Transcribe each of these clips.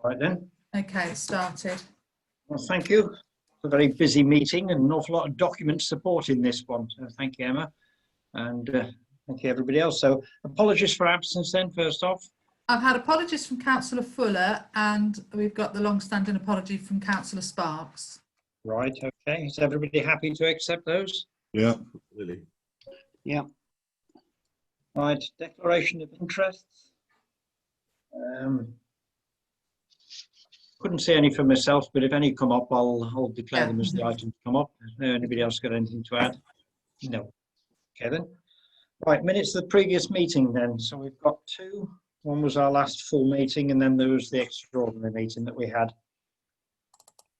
Right then. Okay, it started. Well, thank you. It's a very busy meeting and an awful lot of documents supporting this one. So thank you, Emma. And thank you, everybody else. So apologies for absence then, first off. I've had apologies from Councillor Fuller and we've got the long-standing apology from Councillor Sparks. Right, okay. Is everybody happy to accept those? Yeah, really. Yeah. Right, declaration of interests. Couldn't see any for myself, but if any come up, I'll declare them as the items come up. Anybody else got anything to add? No. Okay then. Right, minutes of the previous meeting then. So we've got two. One was our last full meeting, and then there was the extraordinary meeting that we had.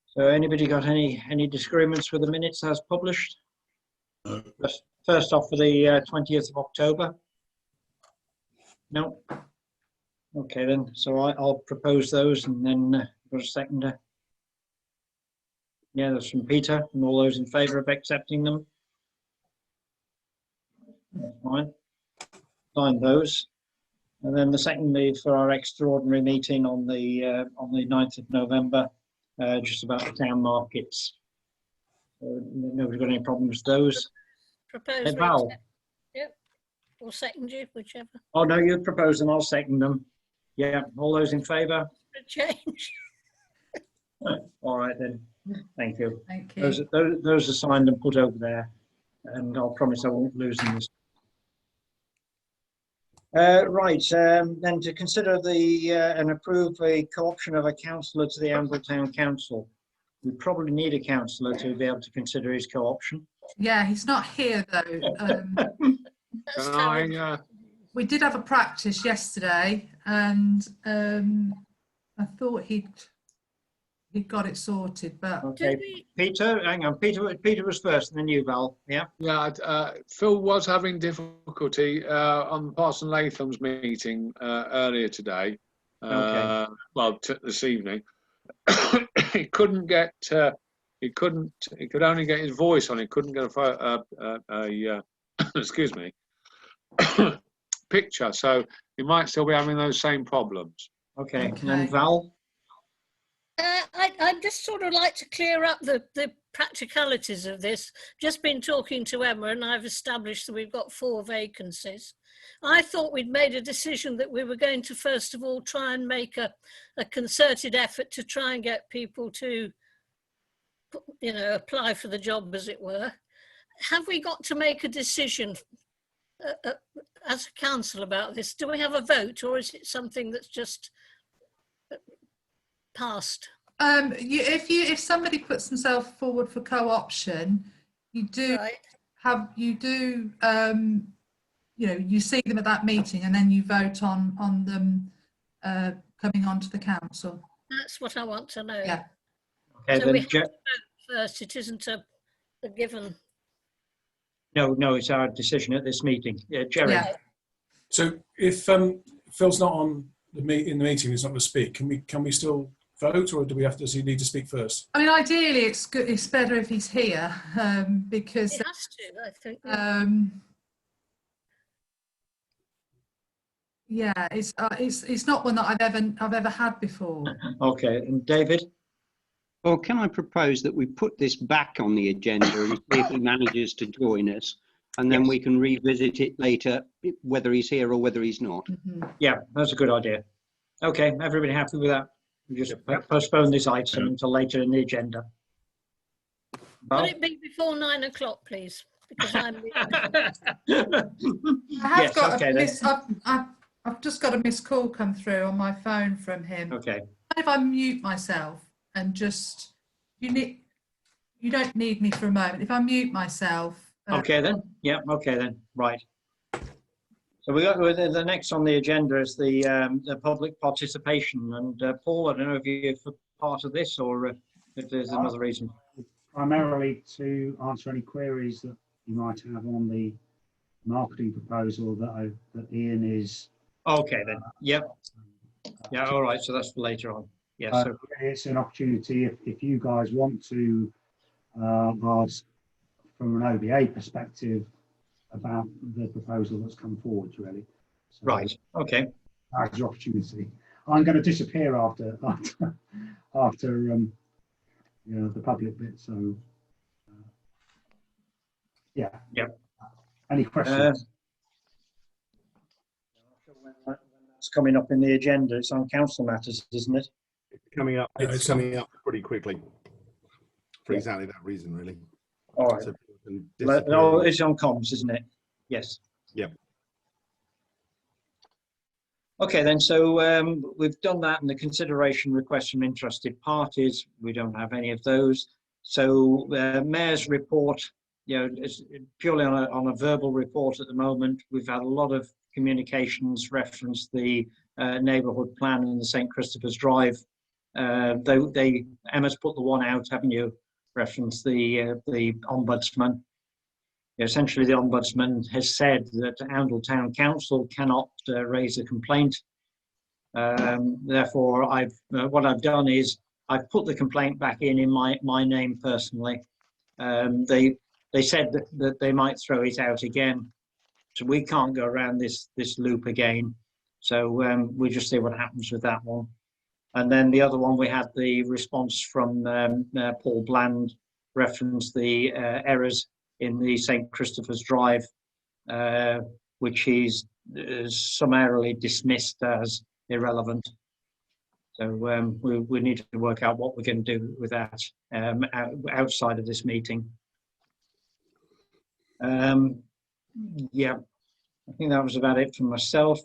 So anybody got any disagreements with the minutes as published? No. First off for the 20th of October. No. Okay then. So I'll propose those, and then got a seconder. Yeah, that's from Peter. And all those in favour of accepting them? That's fine. Sign those. And then the secondly for our extraordinary meeting on the 9th of November, just about the town markets. So nobody's got any problems with those. Propose. Val. Yep. Or second you, whichever. Oh no, you propose them, I'll second them. Yeah, all those in favour? For a change. All right then. Thank you. Thank you. Those are signed and put over there, and I'll promise I won't lose them this. Right, then to consider and approve a co-option of a councillor to the Amble Town Council. We probably need a councillor to be able to consider his co-option. Yeah, he's not here though. We did have a practice yesterday, and I thought he'd got it sorted, but okay. Peter, hang on. Peter was first, and then you, Val. Yeah. Yeah. Phil was having difficulty on Parson Latham's meeting earlier today. Okay. Well, this evening. He couldn't get. He could only get his voice on. He couldn't get a excuse me. Picture. So he might still be having those same problems. Okay. And then Val. I'd just sort of like to clear up the practicalities of this. Just been talking to Emma and I've established that we've got 4 vacancies. I thought we'd made a decision that we were going to first of all try and make a concerted effort to try and get people to, you know, apply for the job, as it were. Have we got to make a decision as a council about this? Do we have a vote, or is it something that's just passed? If somebody puts themselves forward for co-option, you do right. you know, you see them at that meeting and then you vote on them coming onto the council. That's what I want to know. Yeah. Okay. So then we have to vote first. It isn't a given. No, it's our decision at this meeting. Yeah, Jerry. Yeah. So if Phil's not on in the meeting, he's not going to speak. Can we still vote, or does he need to speak first? I mean, ideally, it's good. It's better if he's here because It has to, I think. yeah, it's not one that I've ever had before. Okay, and David. Well, can I propose that we put this back on the agenda and see if he manages to join us, and then we can revisit it later, whether he's here or whether he's not. Mm-hmm. Yeah, that's a good idea. Okay, everybody happy with that? We just postpone this item until later in the agenda. Will it be before 9 o'clock, please? Because I'm. I've just got a missed call come through on my phone from him. Okay. If I mute myself and just you don't need me for a moment. If I mute myself. Okay then. Yeah. Okay then. Right. So we got the next on the agenda is the public participation, and Paul, I don't know if you're part of this or if there's another reason. Primarily to answer any queries that you might have on the marketing proposal that Ian is. Okay then. Yep. Yeah. All right. So that's for later on. Yes. So it's an opportunity if you guys want to ask from an OBA perspective about the proposal that's come forward, really. So right. Okay. That's your opportunity. I'm going to disappear after the public bit. So yeah. Yep. Any questions? It's coming up in the agenda. It's on council matters, isn't it? Coming up. Yeah, It's it's coming up pretty quickly for Yeah. exactly that reason, really. All right. So people can No, disappear. it's on comms, isn't it? Yes. Yep. Okay, then. So we've done that, and the consideration requests from interested parties. We don't have any of those. So mayor's report. It's purely on a verbal report at the moment. We've had a lot of communications reference the neighbourhood plan and the St Christopher's Drive. Emma's put the one out, haven't you? Reference the ombudsman. Essentially, the ombudsman has said that Oundle Town Council cannot raise a complaint. Therefore, what I've done is I've put the complaint back in my name personally. They said that they might throw it out again, so we can't go around this loop again. So we just see what happens with that one. And then the other one, we had the response from Paul Bland, referenced the errors in the St Christopher's Drive, which he's summarily dismissed as irrelevant. So we need to work out what we're going to do with that outside of this meeting. Yeah, I think that was about it for myself.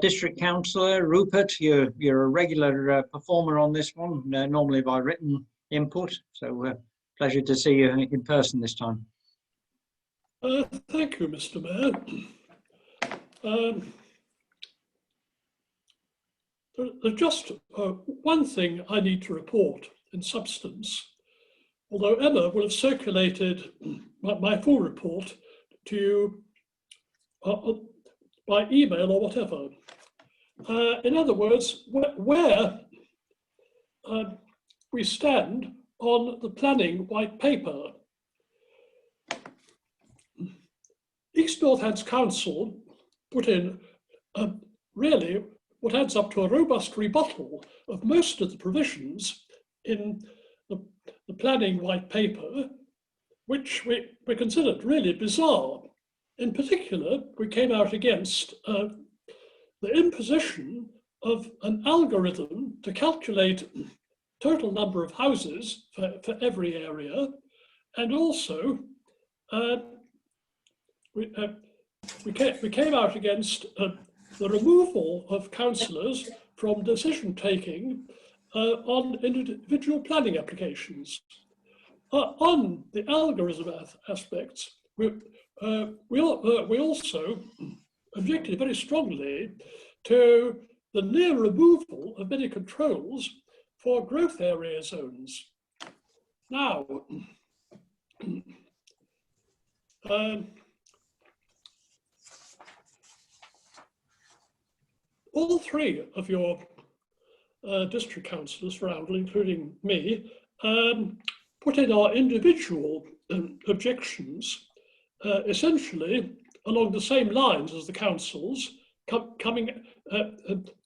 District Councillor Rupert, you're a regular performer on this one, normally by written input. So pleasure to see you in person this time. Thank you, Mr. Mayor. There's just one thing I need to report in substance. Although Emma will have circulated my full report to you by email or whatever. In other words, where we stand on the planning white paper. East Northants Council put in really what adds up to a robust rebuttal of most of the provisions in the planning white paper, which we considered really bizarre. In particular, we came out against the imposition of an algorithm to calculate total number of houses for every area, and also we came out against the removal of councillors from decision-taking on individual planning applications. On the algorithm aspects, we also objected very strongly to the near removal of many controls for growth area zones. Now, all three of your district councillors for Oundle, including me, put in our individual objections, essentially along the same lines as the councils,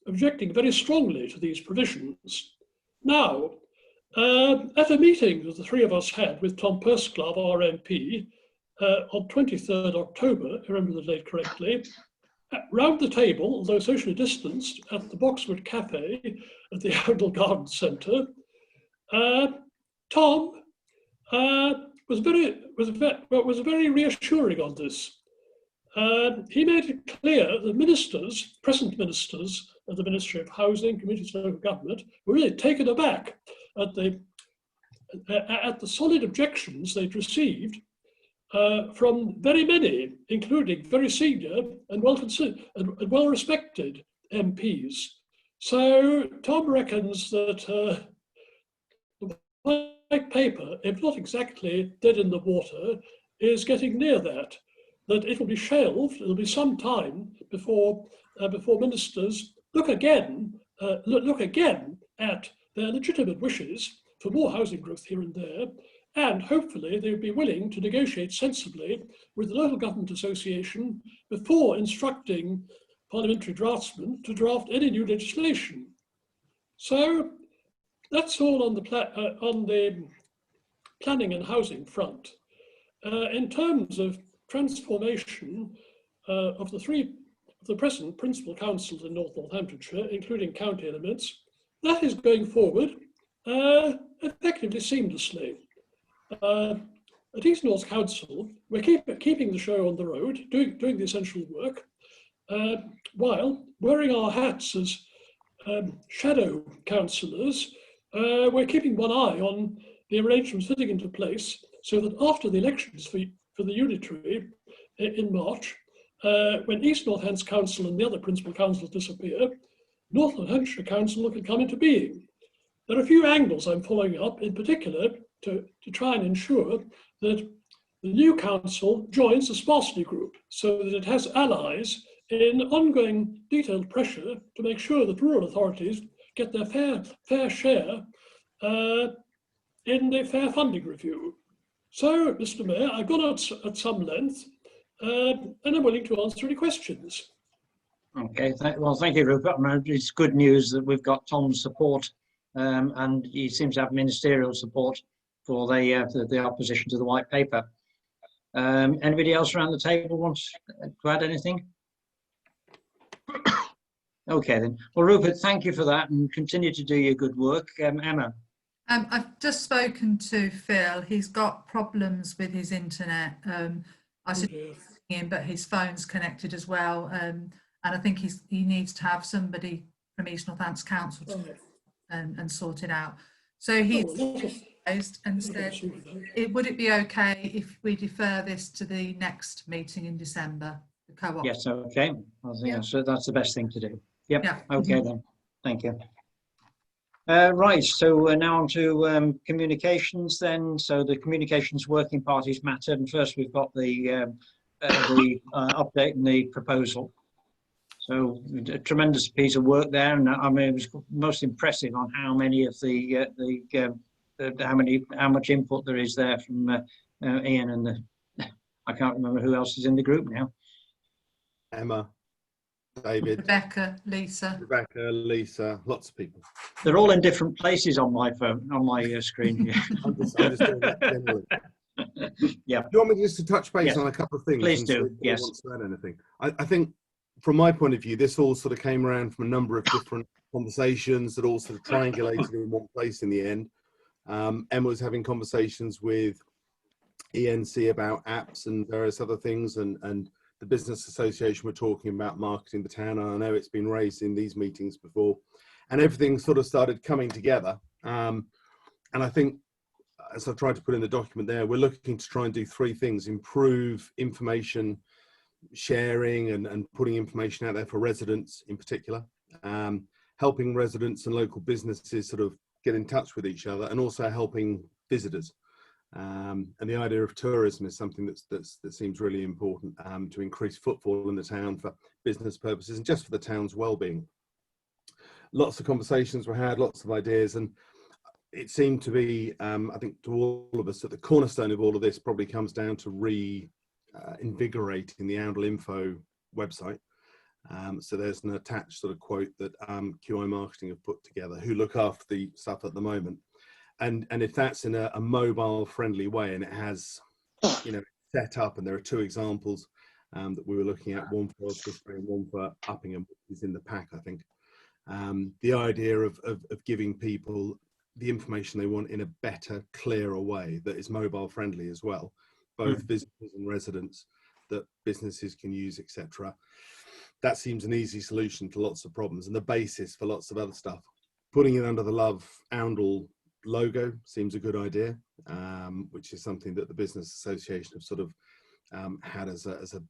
objecting very strongly to these provisions. Now, at a meeting that the three of us had with Tom Pursglove, our MP, on 23rd October, if I remember the date correctly, round the table, although socially distanced, at the Boxwood Cafe at the Oundle Garden Centre, Tom was very reassuring on this. He made it clear the ministers, present ministers of the Ministry of Housing, Communities and Local Government, were really taken aback at the solid objections they'd received from very many, including very senior and well-respected MPs. So Tom reckons that the white paper, if not exactly dead in the water, is getting near that it will be shelved. It'll be some time before ministers look again at their legitimate wishes for more housing growth here and there, and hopefully they'll be willing to negotiate sensibly with the Local Government Association before instructing parliamentary draftsmen to draft any new legislation. So that's all on the planning and housing front. In terms of transformation of the present principal councils in North Northamptonshire, including county elements, that is going forward effectively seamlessly. At East North Council, we're keeping the show on the road, doing the essential work, while wearing our hats as shadow councillors. We're keeping one eye on the arrangements fitting into place so that after the elections for the unitary in March, when East Northants Council and the other principal councils disappear, North Northamptonshire Council can come into being. There are a few angles I'm following up, in particular to try and ensure that the new council joins the sparsity group so that it has allies in ongoing detailed pressure to make sure that rural authorities get their fair share in the fair funding review. So, Mr. Mayor, I've gone at some length and I'm willing to answer any questions. Okay, well, thank you, Rupert. It's good news that we've got Tom's support, and he seems to have ministerial support for the opposition to the white paper. Anybody else around the table wants to add anything? Okay then. Well, Rupert, thank you for that, and continue to do your good work. Emma. I've just spoken to Phil. He's got problems with his internet. I suggested him, but his phone's connected as well. And I think he needs to have somebody from East Northants Council to and sort it out. So he's and said, would it be okay if we defer this to the next meeting in December, the co-op? Yes, okay. I think that's the best thing to do. Yep. Yeah. Okay then. Thank you. Right, so we're now on to communications then. So the communications working parties matter, and first we've got the update and the proposal. So a tremendous piece of work there, and I mean it was most impressive on how many of how much input there is there from Ian and I can't remember who else is in the group now. Emma, David, Rebecca, Lisa, lots of people. They're all in different places on my phone, on my screen. I'm just doing that generally. Yeah. Do you want me just to touch base on a couple of things? Please do. Yes. Wants to add anything? I think, from my point of view, this all sort of came around from a number of different conversations that all sort of triangulated in one place in the end. Emma was having conversations with ENC about apps and various other things, and the Business Association were talking about marketing the town, and I know it's been raised in these meetings before, and everything sort of started coming together. And I think, as I tried to put in the document there, we're looking to try and do three things: improve information sharing and putting information out there for residents in particular, helping residents and local businesses sort of get in touch with each other, and also helping visitors. And the idea of tourism is something that seems really important to increase footfall in the town for business purposes and just for the town's well-being. Lots of conversations were had, lots of ideas, and it seemed to be, I think to all of us, that the cornerstone of all of this probably comes down to invigorating the Oundle Info website. So there's an attached sort of quote that QI Marketing have put together, who look after the stuff at the moment. And if that's in a mobile friendly way, and it has, set up, and there are two examples that we were looking at, one for Oswestbury and one for Uppingham, which is in the pack, I think. The idea of giving people the information they want in a better, clearer way that is mobile friendly as well, both visitors and residents, that businesses can use, etc. That seems an easy solution to lots of problems and the basis for lots of other stuff. Putting it under the Love Oundle logo seems a good idea, which is something that the Business Association have sort of had as a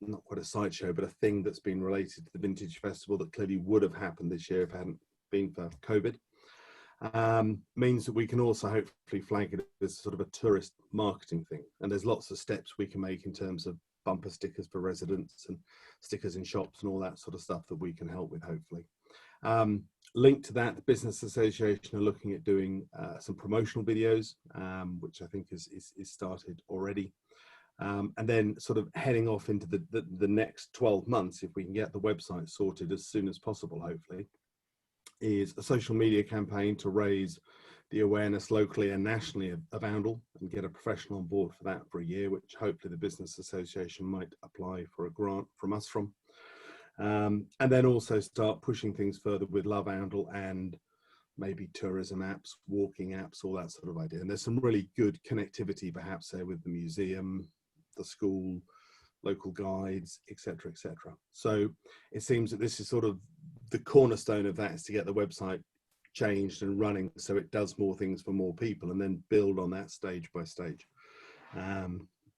not quite a sideshow, but a thing that's been related to the Vintage Festival that clearly would have happened this year if it hadn't been for COVID. Means that we can also hopefully flag it as sort of a tourist marketing thing. And there's lots of steps we can make in terms of bumper stickers for residents and stickers in shops and all that sort of stuff that we can help with, hopefully. Linked to that, the Business Association are looking at doing some promotional videos, which I think is started already. And then sort of heading off into the next 12 months, if we can get the website sorted as soon as possible, hopefully, is a social media campaign to raise the awareness locally and nationally of Oundle and get a professional on board for that for a year, which hopefully the Business Association might apply for a grant from us from. And then also start pushing things further with Love Oundle and maybe tourism apps, walking apps, all that sort of idea. And there's some really good connectivity perhaps there with the museum, the school, local guides, etc., etc. So it seems that this is sort of the cornerstone of that, is to get the website changed and running so it does more things for more people, and then build on that stage by stage.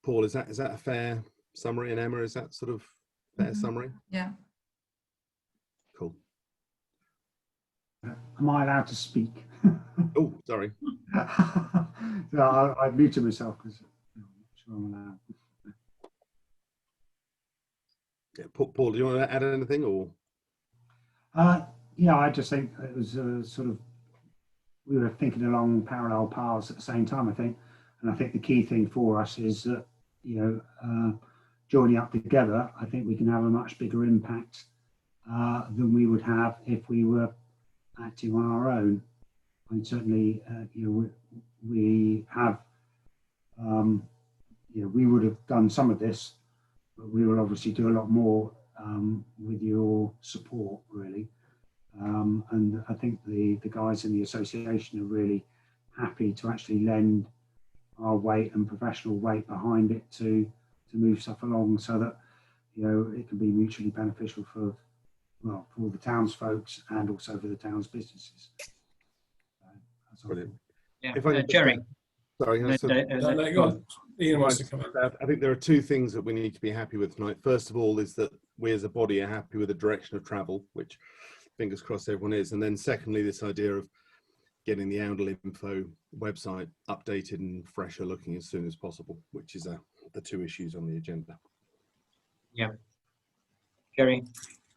Paul, is that a fair summary? And Emma, is that sort of fair summary? Yeah. Cool. Am I allowed to speak? Oh, sorry. No, I've muted myself because I'm not sure I'm allowed. Yeah, Paul, do you want to add anything, or? Yeah, I just think it was sort of, we were thinking along parallel paths at the same time, I think. And I think the key thing for us is that, you know, joining up together, I think we can have a much bigger impact than we would have if we were acting on our own. And certainly, you know, we have, you know, we would have done some of this, but we will obviously do a lot more with your support, really. And I think the guys in the association are really happy to actually lend our weight and professional weight behind it to move stuff along, so that, you know, it can be mutually beneficial for, well, for the townsfolks and also for the town's businesses. Brilliant. Yeah, If I Jerry. Sorry, No, go on. Ian wants to come in. I think there are two things that we need to be happy with tonight. First of all is that we as a body are happy with the direction of travel, which fingers crossed everyone is. And then secondly, this idea of getting the Oundle Info website updated and fresher looking as soon as possible, which is the two issues on the agenda. Yeah. Jerry.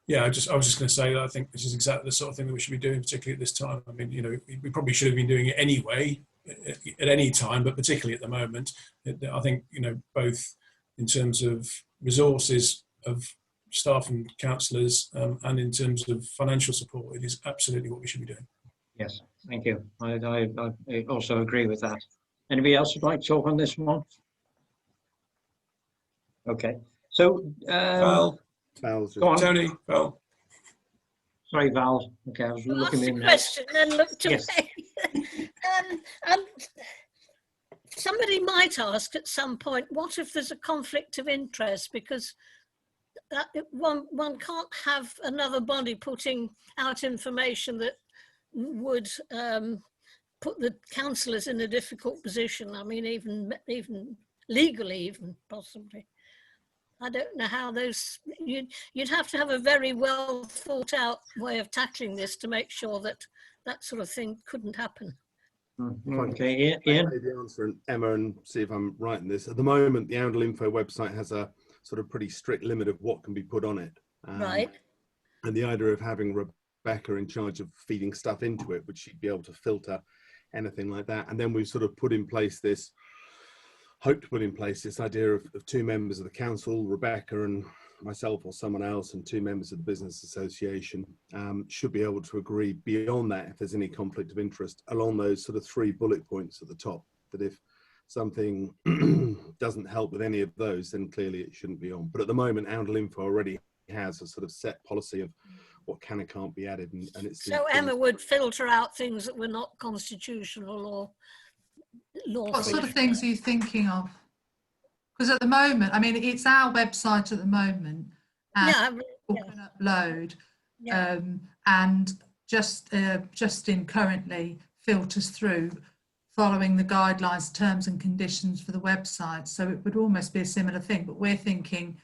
Yeah, I was just going to say that I think this is exactly the sort of thing that we should be doing, particularly at this time. I mean, you know, we probably should have been doing it anyway, at any time, but particularly at the moment. I think, you know, both in terms of resources of staff and councillors and in terms of financial support, it is absolutely what we should be doing. Yes, thank you. I also agree with that. Anybody else would like to talk on this one? Okay, so Val, go on. Tony, Val. Sorry, Val. Okay, I was Well, looking ask in the now. question, then look to Yes. me. Somebody might ask at some point, what if there's a conflict of interest? Because one can't have another body putting out information that would put the councillors in a difficult position. I mean, even legally, even possibly. I don't know how those, you'd have to have a very well thought out way of tackling this to make sure that that sort of thing couldn't happen. Okay, Ian. The answer, and Emma, and see if I'm right in this. At the moment, the Oundle Info website has a sort of pretty strict limit of what can be put on it. Right. And the idea of having Rebecca in charge of feeding stuff into it, which she'd be able to filter anything like that. And then we've sort of put in place this, hope to put in place this idea of two members of the council, Rebecca and myself or someone else, and two members of the business association should be able to agree beyond that if there's any conflict of interest along those sort of 3 bullet points at the top, that if something doesn't help with any of those, then clearly it shouldn't be on. But at the moment, Oundle Info already has a sort of set policy of what can and can't be added, and it's So Emma would filter out things that were not constitutional or lawful. What sort of things are you thinking of? Because at the moment, I mean, it's our website at the moment, and Yeah, people can upload, yeah. and Justin currently filters through, following the guidelines, terms and conditions for the website. So it would almost be a similar thing, but we're thinking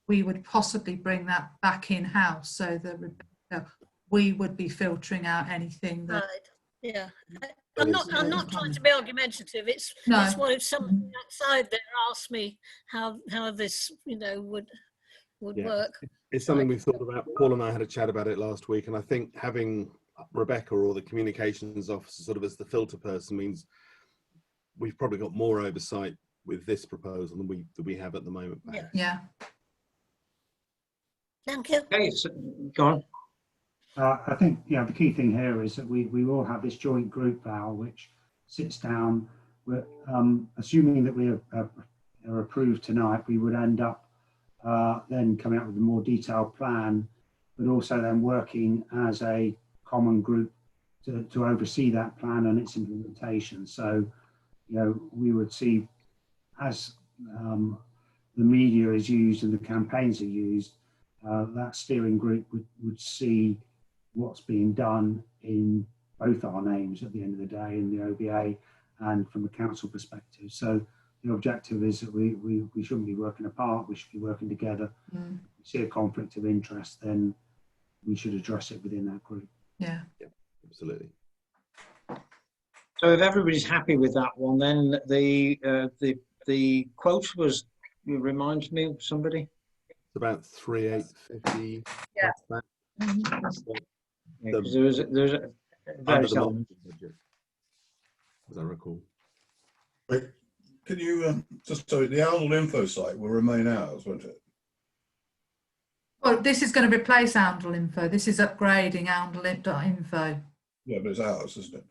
we would possibly bring that back in-house, so that we would be filtering out anything that. Right. Yeah. I'm not trying to be argumentative. It's what if someone outside there asked me how this, you know, would work. It's something we've thought about. Paul and I had a chat about it last week, and I think having Rebecca or the communications officer sort of as the filter person means we've probably got more oversight with this proposal than we have at the moment. Yeah. Thank you. Okay, so, go on. I think, you know, the key thing here is that we all have this joint group, Val, which sits down. We're, assuming that we are approved tonight, we would end up then coming up with a more detailed plan, but also then working as a common group to oversee that plan and its implementation. So, you know, we would see as the media is used and the campaigns are used, that steering group would see what's being done in both our names at the end of the day, in the OBA and from a council perspective. So the objective is that we shouldn't be working apart, we should be working together. If we see a conflict of interest, then we should address it within that group. Yeah. Absolutely. So if everybody's happy with that one, then the quote was, you remind me of somebody? It's about 3,850. Yeah. Yeah, 'cause there was a Under various the elements. budget, as I recall. Wait, can you just so the Owl info site will remain ours, won't it? Well, this is going to replace Oundle Info. This is upgrading Oundle.info. Yeah, but it's ours, isn't it?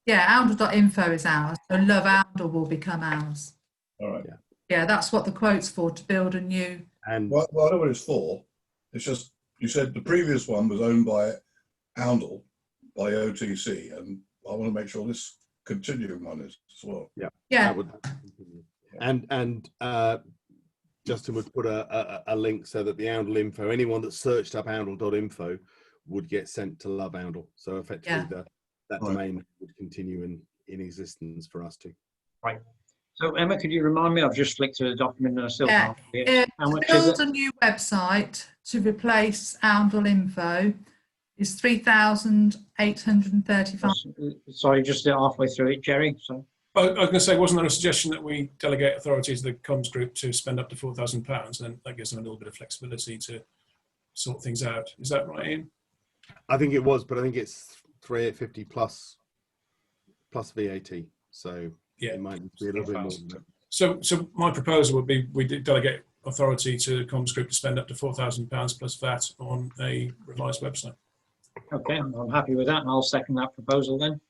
Yeah, Oundle.info is ours. So Love Oundle will become ours. All right. Yeah, that's what the quote's for, to build a new. And Well, I know what it's for. It's just you said the previous one was owned by Oundle, by OTC, and I want to make sure this continuing one is as well. Yeah. that would continue. And Justin would put a link so that the Oundle info, anyone that searched up oundle.info would get sent to Love Oundle. So effectively that Right. domain would continue in existence for us too. Right. So Emma, could you remind me? I've just flicked through the document and I still Yeah. can't see it. How To much is build it? a new website to replace Oundle Info is 3,835. Sorry, just halfway through it, Jerry. So I was going to say, wasn't there a suggestion that we delegate authority to the comms group to spend up to £4,000, and that gives them a little bit of flexibility to sort things out? Is that right, Ian? I think it was, but I think it's 3,850 plus VAT. So Yeah. it might be a little bit more than that. So my proposal would be we delegate authority to the comms group to spend up to £4,000 plus VAT on a revised website. okay, I'm happy with that, and I'll second that proposal then.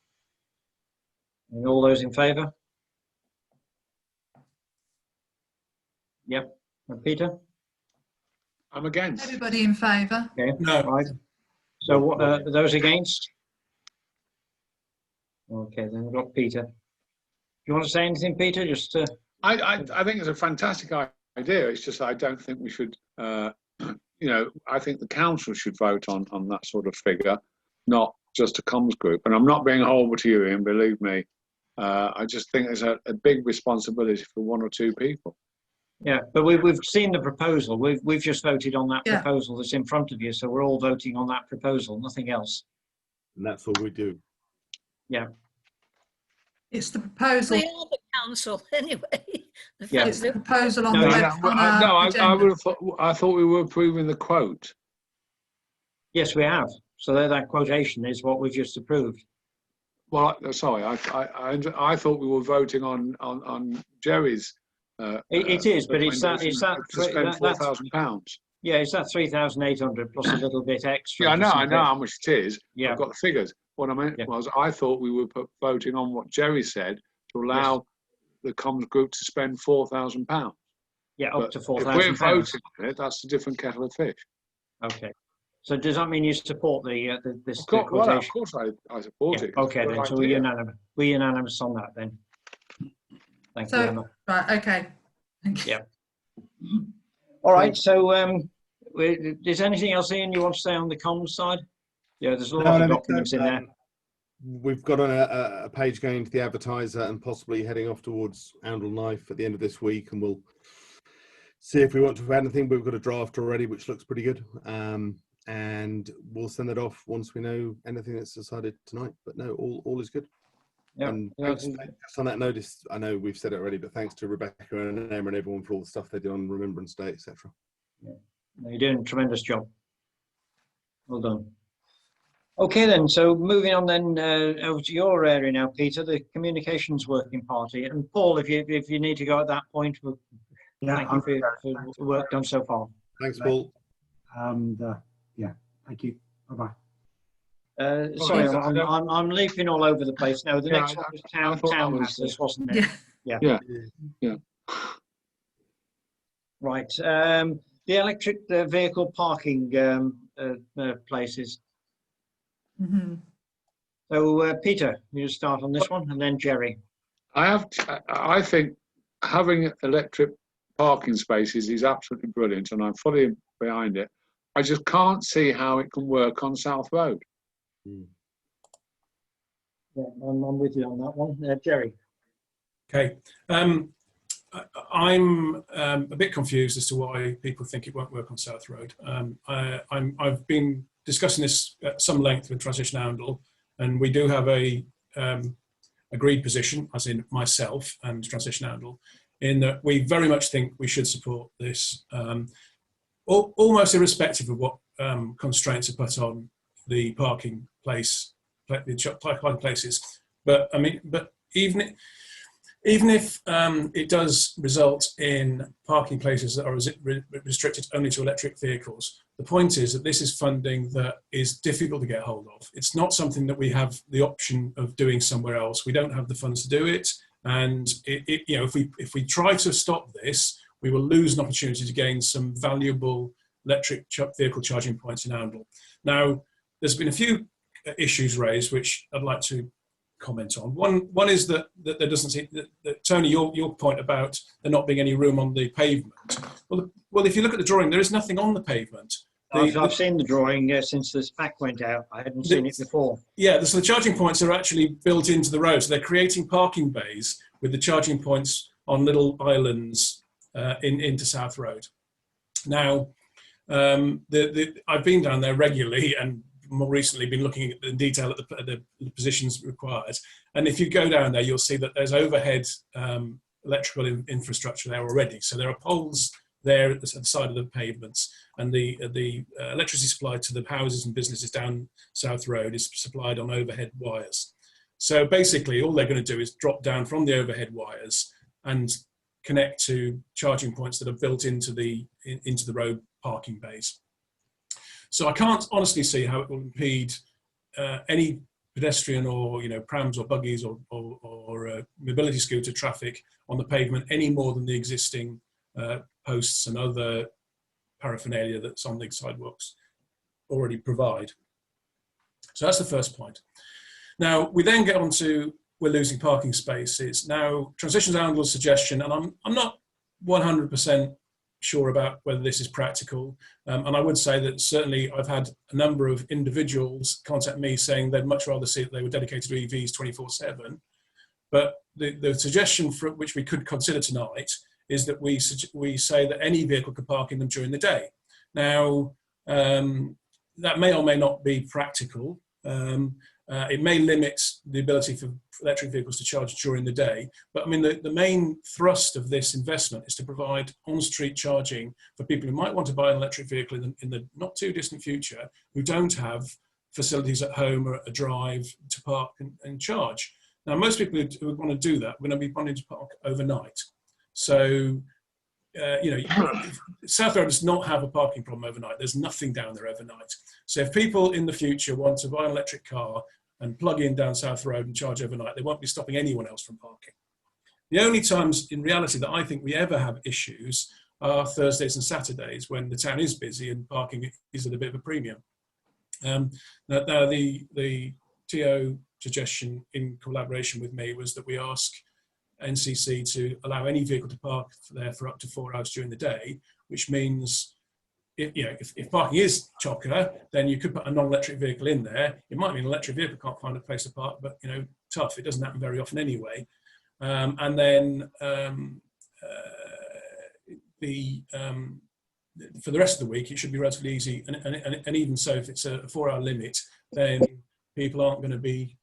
And all those in favour? Yep. And Peter? I'm against. Everybody in favour? Okay. No. Right. So what are those against? Okay, then we've got Peter. Do you want to say anything, Peter? Just I think it's a fantastic idea. It's just I don't think we should. You know, I think the council should vote on that sort of figure, not just a comms group. And I'm not being horrible to you, Ian. Believe me. I just think there's a big responsibility for one or two people. yeah, but we've seen the proposal. We've just voted on that Yeah. proposal that's in front of you, so we're all voting on that proposal, nothing else. And that's all we do. It's the proposal. We are the council anyway. The Yeah. fact It's the that proposal on No, the no, web. On our I agenda. would have thought. I thought we were approving the quote. Yes, we have. So that quotation is what we've just approved. Well, sorry, I thought we were voting on Jerry's. It is, but it's that to spend that's £4,000. yeah, it's that 3,800 plus a little bit extra. Yeah, I just in know case. how much it is. Yeah. I've got the figures. What I meant Yeah. was I thought we were voting on what Jerry said to allow the comms group to spend £4,000. Yeah, up to If we're £4,000. voting on it, that's a different kettle of fish. Okay. So does that mean you support this Of course, well, of quotation? course I support Yeah, it. 'cause okay, it's a then. good So we're idea. unanimous. We're unanimous on that then. Thank you, So, Emma. right, okay. Thank you. Yeah. All right. So, is anything else, Ian, you want to say on the comms side? Yeah, there's a lot of documents in there. We've got on a page going to the advertiser and possibly heading off towards Oundle Knife at the end of this week, and we'll see if we want to add anything. But we've got a draft already, which looks pretty good, and we'll send it off once we know anything that's decided tonight. But no, all is good. Yeah. And Yeah, just on that notice, I know we've said it already, but thanks to Rebecca and Emma and everyone for all the stuff they did on Remembrance Day, etc. You're doing a tremendous job. Well done. Okay, then. So moving on then over to your area now, Peter, the communications working party. And Paul, if you need to go at that point, we'll thank you for the work done so far. Thanks, Paul. And yeah, thank you. Bye bye. Sorry, I don't- I'm leaping all over the place now. The Yeah, next one was I thought that town was, matters, wasn't it? Yeah. Right. The electric vehicle parking places. Mhm. So, Peter, you start on this one, and then Jerry. I think having electric parking spaces is absolutely brilliant, and I'm fully behind it. I just can't see how it can work on South Road. Yeah, I'm with you on that one. Jerry. Okay. I'm a bit confused as to why people think it won't work on South Road. I've been discussing this at some length with Transition Oundle, and we do have a agreed position, as in myself and Transition Oundle, in that we very much think we should support this, almost irrespective of what constraints are put on the parking place, the parking places. But I mean, but even if it does result in parking places that are restricted only to electric vehicles, the point is that this is funding that is difficult to get hold of. It's not something that we have the option of doing somewhere else. We don't have the funds to do it, and you know, if we try to stop this, we will lose an opportunity to gain some valuable electric vehicle charging points in Oundle. Now, there's been a few issues raised which I'd like to comment on. One is that there doesn't seem that Tony, your point about there not being any room on the pavement. Well, if you look at the drawing, there is nothing on the pavement. I've seen the drawing since the spec went out. I hadn't seen it before. Yeah, so the charging points are actually built into the road. So they're creating parking bays with the charging points on little islands into South Road. Now, I've been down there regularly and more recently been looking at the detail at the positions required. And if you go down there, you'll see that there's overhead electrical infrastructure there already. So there are poles there at the side of the pavements, and the electricity supplied to the houses and businesses down South Road is supplied on overhead wires. So basically all they're going to do is drop down from the overhead wires and connect to charging points that are built into the road parking bays. So I can't honestly see how it will impede any pedestrian or prams or buggies or mobility scooter traffic on the pavement any more than the existing posts and other paraphernalia that's on the sidewalks already provide. So that's the first point. Now we then get on to we're losing parking spaces. Now Transition Oundle's suggestion, and I'm not 100% sure about whether this is practical, and I would say that certainly I've had a number of individuals contact me saying they'd much rather see that they were dedicated to EVs 24/7. But the suggestion for which we could consider tonight is that we say that any vehicle could park in them during the day. Now that may or may not be practical. It may limit the ability for electric vehicles to charge during the day, but I mean the main thrust of this investment is to provide on-street charging for people who might want to buy an electric vehicle in the not too distant future who don't have facilities at home or a drive to park and charge. Now most people who want to do that are going to be wanting to park overnight. So South Road does not have a parking problem overnight. There's nothing down there overnight. So if people in the future want to buy an electric car and plug in down South Road and charge overnight, they won't be stopping anyone else from parking. The only times in reality that I think we ever have issues are Thursdays and Saturdays when the town is busy and parking is at a bit of a premium. Now the TO suggestion in collaboration with me was that we ask NCC to allow any vehicle to park there for up to 4 hours during the day, which means if parking is chocker, then you could put a non-electric vehicle in there. It might mean an electric vehicle can't find a place to park, but tough. It doesn't happen very often anyway. And then for the rest of the week, it should be relatively easy. And even so, if it's a 4-hour limit, then people aren't going to be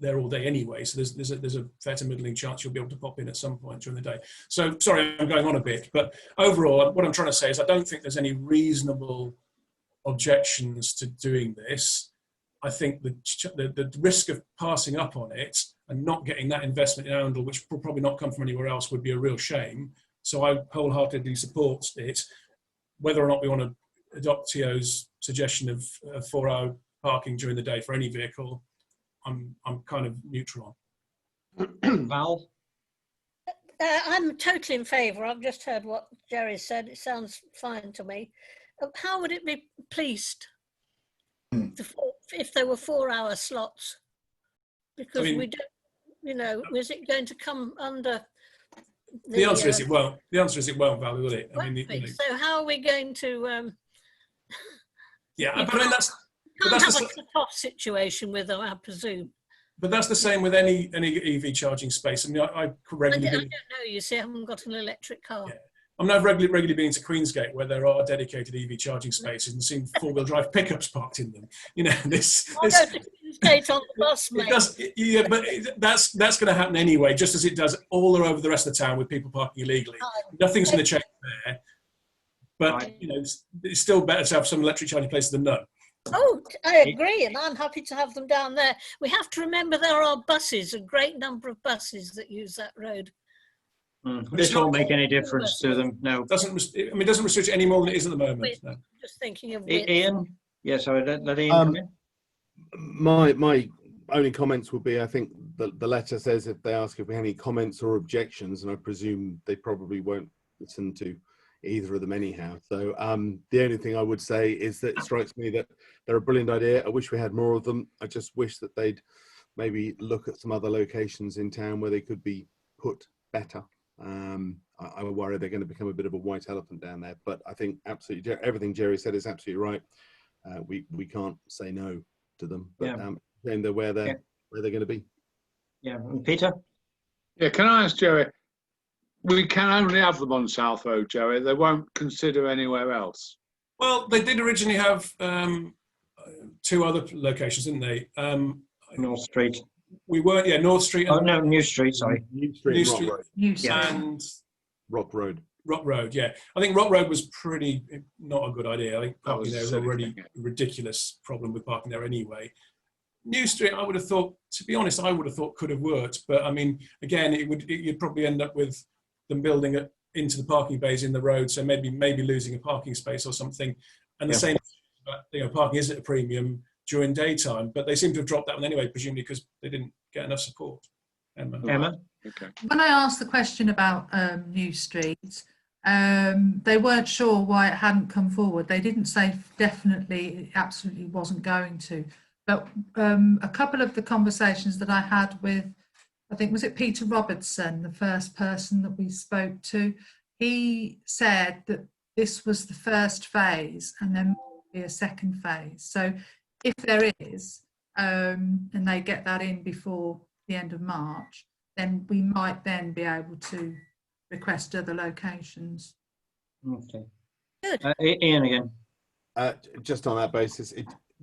there all day anyway. So there's a fair to middling chance you'll be able to pop in at some point during the day. So sorry, I'm going on a bit, but overall, what I'm trying to say is I don't think there's any reasonable objections to doing this. I think the risk of passing up on it and not getting that investment in Oundle, which will probably not come from anywhere else, would be a real shame. So I wholeheartedly support it. Whether or not we want to adopt TO's suggestion of 4-hour parking during the day for any vehicle, I'm kind of neutral on. Val? I'm totally in favour. I've just heard what Jerry said. It sounds fine to me. How would it be policed if there were 4-hour slots? Because I mean, we don't, you know, is it going to come under the answer is it won't. The answer is it won't, Val, will it? I mean, you know, so how are we going to? yeah, you but I mean can't that's have the, a cut-off situation with them, I presume. but that's the same with any EV charging space. I mean, I regularly. I don't know. You see, I haven't got an electric car. Yeah. I mean, I've regularly been to Queensgate where there are dedicated EV charging spaces and seen 4-wheel drive pickups parked in them. You know, this. I'll go to Queensgate on the bus, mate. Yeah, but that's going to happen anyway, just as it does all over the rest of the town with people parking illegally. Nothing's going to change there. But, you know, it's still better to have some electric charging places than none. Oh, I agree, and I'm happy to have them down there. We have to remember there are buses, a great number of buses that use that road. This won't make any difference to them. No. It doesn't restrict it any more than it is at the moment. No. Just thinking of Ian? Yeah, sorry, let Ian come in. My only comments would be, I think the letter says if they ask if we have any comments or objections, and I presume they probably won't listen to either of them anyhow. So the only thing I would say is that it strikes me that they're a brilliant idea. I wish we had more of them. I just wish that they'd maybe look at some other locations in town where they could be put better. I worry they're going to become a bit of a white elephant down there, but I think absolutely everything Jerry said is absolutely right. We can't say no to them, but then they're where they're going to be. Yeah, and Peter? Yeah, can I ask Jerry? We can only have them on South Road, Jerry. They won't consider anywhere else. Well, they did originally have 2 other locations, didn't they? North Street. We weren't, North Street. And, no, New Street, sorry. New Street, and Rock Road. Rock Road, yeah. I think Rock Road was pretty not a good idea. I think parking there is already a ridiculous problem with parking there anyway. New Street, I would have thought, to be honest, could have worked. But I mean, again, you'd probably end up with them building it into the parking bays in the road, so maybe losing a parking space or something. And the same, parking is at a premium during daytime, but they seem to have dropped that one anyway, presumably because they didn't get enough support. Emma? Okay. When I asked the question about New Street, they weren't sure why it hadn't come forward. They didn't say definitely, it absolutely wasn't going to. But a couple of the conversations that I had with, I think, was it Peter Robertson, the first person that we spoke to, he said that this was the first phase and then be a second phase. So if there is, and they get that in before the end of March, then we might then be able to request other locations. Okay. Good. Ian again. Just on that basis,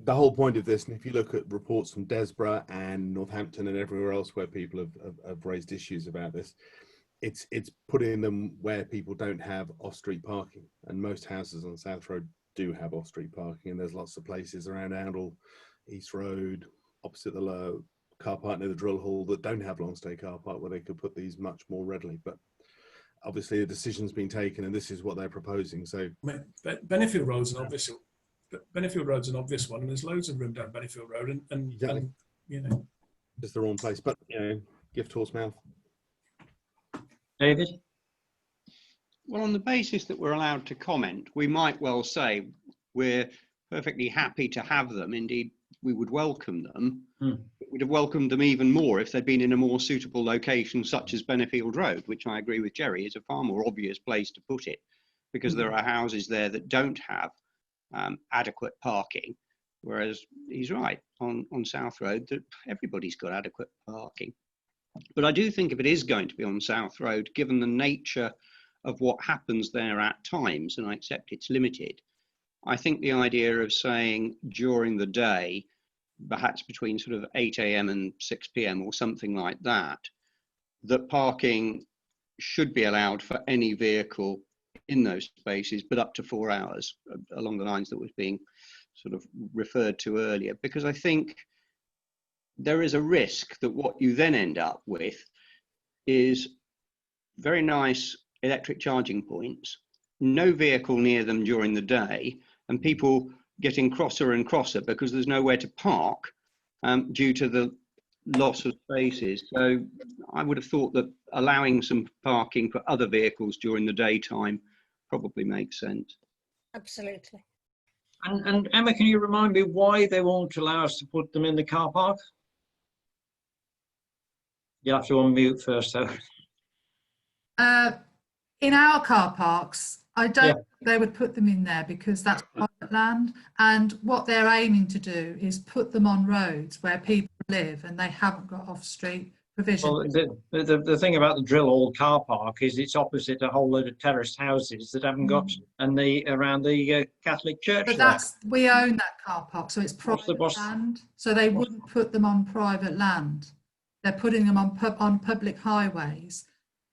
the whole point of this, and if you look at reports from Desborough and Northampton and everywhere else where people have raised issues about this, it's putting them where people don't have off-street parking, and most houses on South Road do have off-street parking, and there's lots of places around Oundle, East Road, opposite the car park near the drill hall that don't have long stay car park where they could put these much more readily. But obviously a decision's been taken, and this is what they're proposing. So Benefield Road's an obvious. Benefield Road's an obvious one, and there's loads of room down Benefield Road, and you know, it's the wrong place. But gift horse mouth. David? Well, on the basis that we're allowed to comment, we might well say we're perfectly happy to have them. Indeed, we would welcome them. We'd have welcomed them even more if they'd been in a more suitable location, such as Benefield Road, which I agree with Jerry is a far more obvious place to put it, because there are houses there that don't have adequate parking, whereas he's right, on South Road, that everybody's got adequate parking. But I do think if it is going to be on South Road, given the nature of what happens there at times, and I accept it's limited, I think the idea of saying during the day, perhaps between sort of 8 a.m. and 6 p.m. or something like that, that parking should be allowed for any vehicle in those spaces, but up to 4 hours, along the lines that was being sort of referred to earlier, because I think there is a risk that what you then end up with is very nice electric charging points, no vehicle near them during the day, and people getting crosser and crosser because there's nowhere to park due to the loss of spaces. So I would have thought that allowing some parking for other vehicles during the daytime probably makes sense. Absolutely. And Emma, can you remind me why they won't allow us to put them in the car park? You'll have to unmute first, though. In our car parks, I don't think they would put them in there because that's private land. And what they're aiming to do is put them on roads where people live and they haven't got off-street provision. Well, the thing about the drill hall car park is it's opposite a whole load of terraced houses that haven't got, and around the Catholic church. But we own that car park, so it's private boss? land. So they wouldn't put them on private land. They're putting them on public highways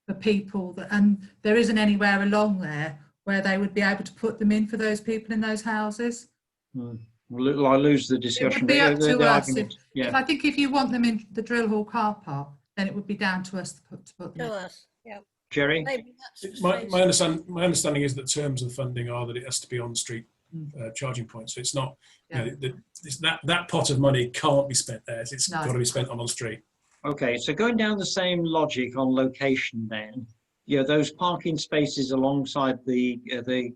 for people that, and there isn't anywhere along there where they would be able to put them in for those people in those houses. Well, I lose the discussion. It would be up to us. If I think if you want them in the drill hall car park, then it would be down to us to put them To in. us, yeah. Jerry? Maybe that's My understanding is that terms of the funding are that it has to be on street charging points. So it's not, you know, that pot of money can't be spent there. It's got to be spent on street. Okay, so going down the same logic on location then, you know, those parking spaces alongside the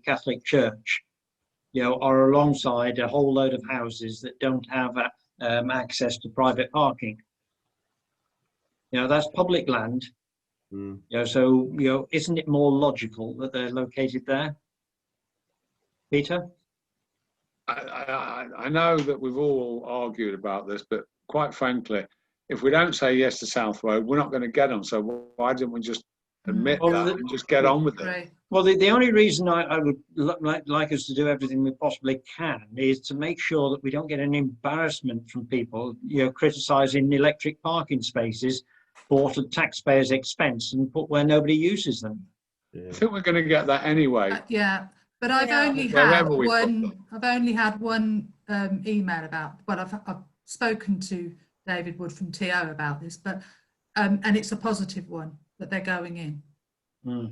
Catholic church, you know, are alongside a whole load of houses that don't have access to private parking. You know, that's public land. You know, so, you know, isn't it more logical that they're located there? Peter? I know that we've all argued about this, but quite frankly, if we don't say yes to South Road, we're not going to get them. So why didn't we just admit that and just get on with it? Right. Well, the only reason I would like us to do everything we possibly can is to make sure that we don't get an embarrassment from people, you know, criticising electric parking spaces bought at taxpayers' expense and put where nobody uses them. I think we're going to get that anyway. Yeah, but I've only Wherever had we put one. them. I've only had one email about. Well, I've spoken to David Wood from TO about this, but and it's a positive one that they're going in. So.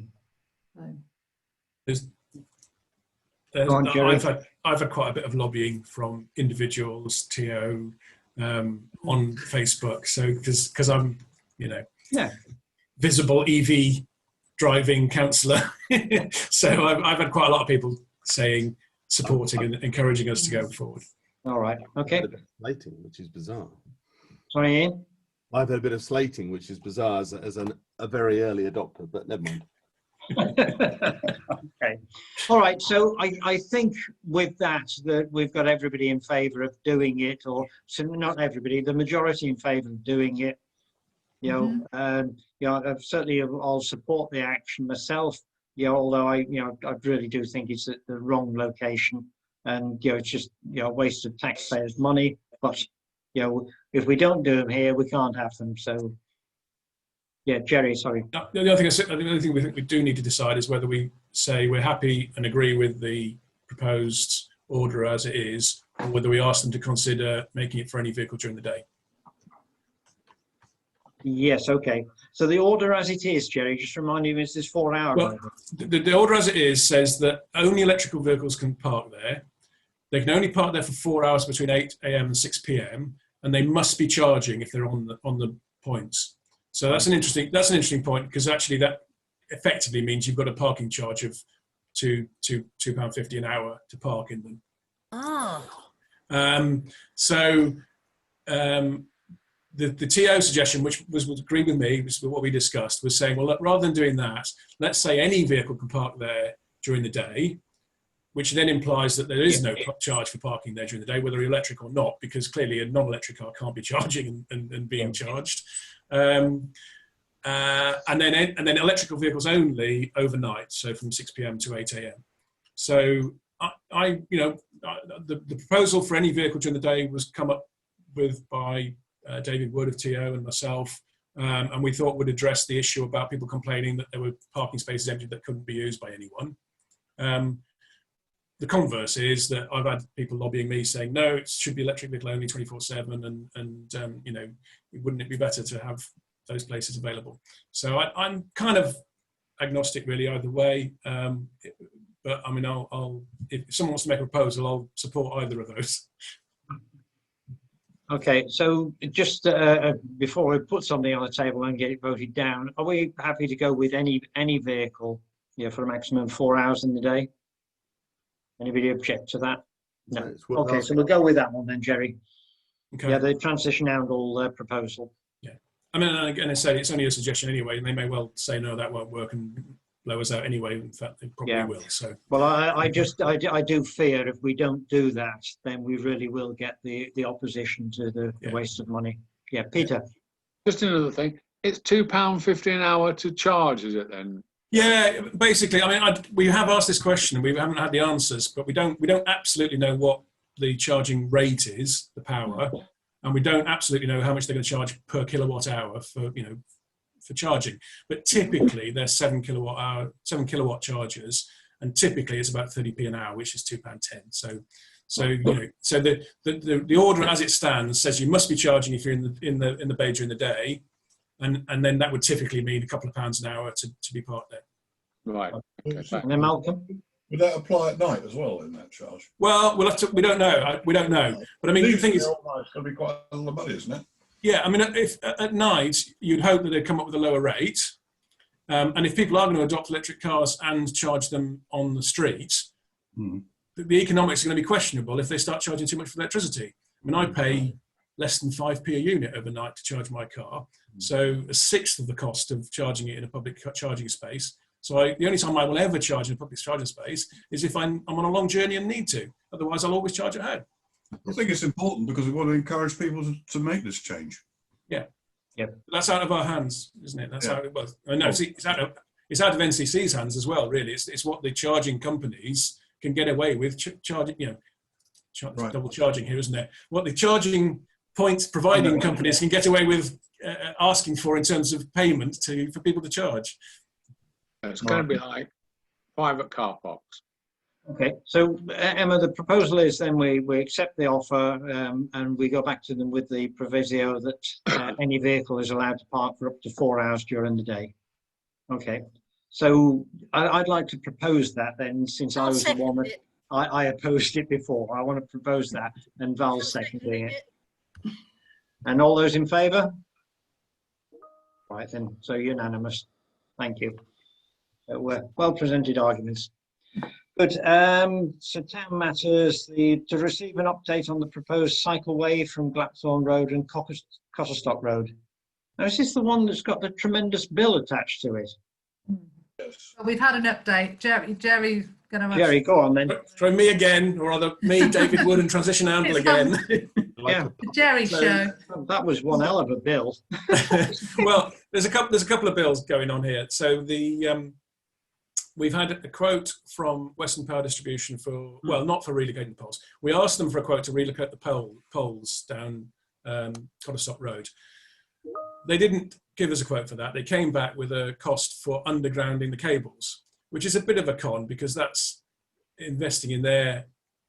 I've had quite a bit of lobbying from individuals, TO, on Facebook. So because I'm, you know, visible EV driving councillor, so I've had quite a lot of people saying, supporting and encouraging us to go forward. All right. Okay. Slating, which is bizarre. Sorry, Ian? I've had a bit of slating, which is bizarre as a very early adopter, but never mind. Okay. All right. So I think with that we've got everybody in favour of doing it, or not everybody, the majority in favour of doing it. You know, you know, certainly I'll support the action myself. You know, although I really do think it's at the wrong location, and you know, it's just, you know, a waste of taxpayers' money. But you know, if we don't do them here, we can't have them. So. Yeah, Jerry, sorry. The other thing we think we do need to decide is whether we say we're happy and agree with the proposed order as it is, or whether we ask them to consider making it for any vehicle during the day. Yes, okay. So the order as it is, Jerry, just remind me, is this 4 hours? Well, the order as it is says that only electrical vehicles can park there. They can only park there for 4 hours between 8 AM and 6 PM, and they must be charging if they're on the points. So that's an interesting point, because actually that effectively means you've got a parking charge of £2.50 an hour to park in them. The TO suggestion, which was agreed with me, was what we discussed, was saying, well, look, rather than doing that, let's say any vehicle can park there during the day, which then implies that there is no charge for parking there during the day, whether you're electric or not, because clearly a non-electric car can't be charging and being charged. And then electrical vehicles only overnight, so from 6 PM to 8 AM. So the proposal for any vehicle during the day was come up with by David Wood of TO and myself, and we thought would address the issue about people complaining that there were parking spaces empty that couldn't be used by anyone. The converse is that I've had people lobbying me saying, no, it should be electric vehicle only 24/7, and you know, wouldn't it be better to have those places available? So I'm kind of agnostic really either way, But I mean, if someone wants to make a proposal, I'll support either of those. Okay, so just before we put something on the table and get it voted down, are we happy to go with any vehicle, for a maximum of 4 hours in the day? Anybody object to that? No. It's what Okay, last- so we'll go with that one then, Jerry. Okay. Yeah, the transition handle proposal. I mean, and again, I say it's only a suggestion anyway, and they may well say no, that won't work and blow us out anyway. In fact, they probably will. So. Well, I do fear if we don't do that, then we really will get the opposition to the waste of money. Yeah, Peter. Just another thing. It's £2.50 an hour to charge, is it then? Yeah, basically. I mean, we have asked this question and we haven't had the answers, but we don't absolutely know what the charging rate is, the power, and we don't absolutely know how much they're going to charge per kilowatt hour for charging. But typically, they're 7 kilowatt chargers, and typically it's about 30p an hour, which is £2.10. So the order as it stands says you must be charging if you're in the bay during the day. And then that would typically mean a couple of pounds an hour to be parked there. Right. Okay, And then Malcolm? Would that apply at night as well in that charge? Well, we'll have to. We don't know. We don't know. But I mean, the thing is, it's going to be quite a lot of money, isn't it? yeah. I mean, if at night you'd hope that they'd come up with a lower rate, and if people are going to adopt electric cars and charge them on the street, the economics are going to be questionable if they start charging too much for electricity. I mean, I pay less than 5p a unit overnight to charge my car, so a sixth of the cost of charging it in a public charging space. So the only time I will ever charge in a public charging space is if I'm on a long journey and need to. Otherwise, I'll always charge at home. I think it's important because we want to encourage people to make this change. Yeah. Yeah. That's out of our hands, isn't it? That's how it was. I know it's out of NCC's hands as well, really. It's what the charging companies can get away with charging, double charging here, isn't it? What the charging points providing companies can get away with asking for in terms of payment for people to charge. It's going to be like private car parks. Okay, so Emma, the proposal is then we accept the offer and we go back to them with the proviso that any vehicle is allowed to park for up to 4 hours during the day. Okay, so I'd like to propose that then, since I was the one that I opposed it before. I want to propose that, and Val's seconding it. And all those in favour? Right then, so unanimous. Thank you. Well presented arguments. Good. So town matters, to receive an update on the proposed cycleway from Glapthorne Road and Cotterstock Road. Now, is this the one that's got the tremendous bill attached to it? Yes. We've had an update. Jerry's going to... Jerry, go on then. Throw me again, or rather me, David Wood, and Transition Handle again. Yeah. The Jerry show. That was one hell of a bill. Well, there's a couple of bills going on here. So we've had a quote from Western Power Distribution for, well, not for relocating the poles. We asked them for a quote to relocate the poles down Cotterstock Road. They didn't give us a quote for that. They came back with a cost for undergrounding the cables, which is a bit of a con because that's investing in their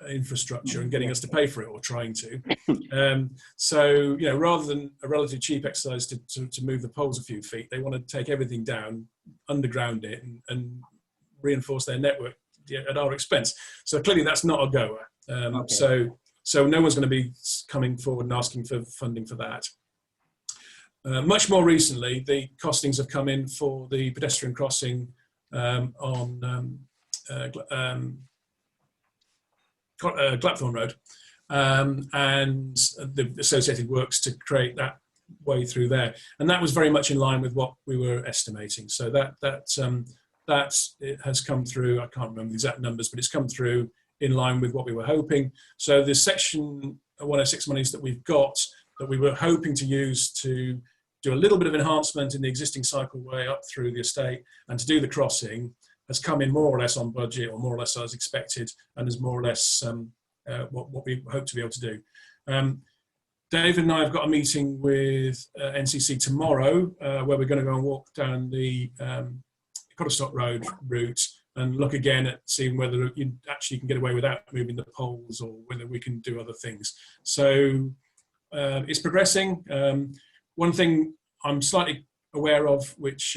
infrastructure and getting us to pay for it, or trying to. So, rather than a relatively cheap exercise to move the poles a few feet, they want to take everything down, underground it, and reinforce their network at our expense. So clearly that's not a goer. Okay. So no one's going to be coming forward and asking for funding for that. Much more recently, the costings have come in for the pedestrian crossing on Glapthorne Road and the associated works to create that way through there. And that was very much in line with what we were estimating. So that it has come through. I can't remember the exact numbers, but it's come through in line with what we were hoping. So the section 106 monies that we've got, that we were hoping to use to do a little bit of enhancement in the existing cycleway up through the estate and to do the crossing, has come in more or less on budget, or more or less as expected, and is more or less what we hope to be able to do. David and I have got a meeting with NCC tomorrow where we're going to go and walk down the Cotterstock Road route and look again at seeing whether you actually can get away without moving the poles, or whether we can do other things. So it's progressing. One thing I'm slightly aware of, which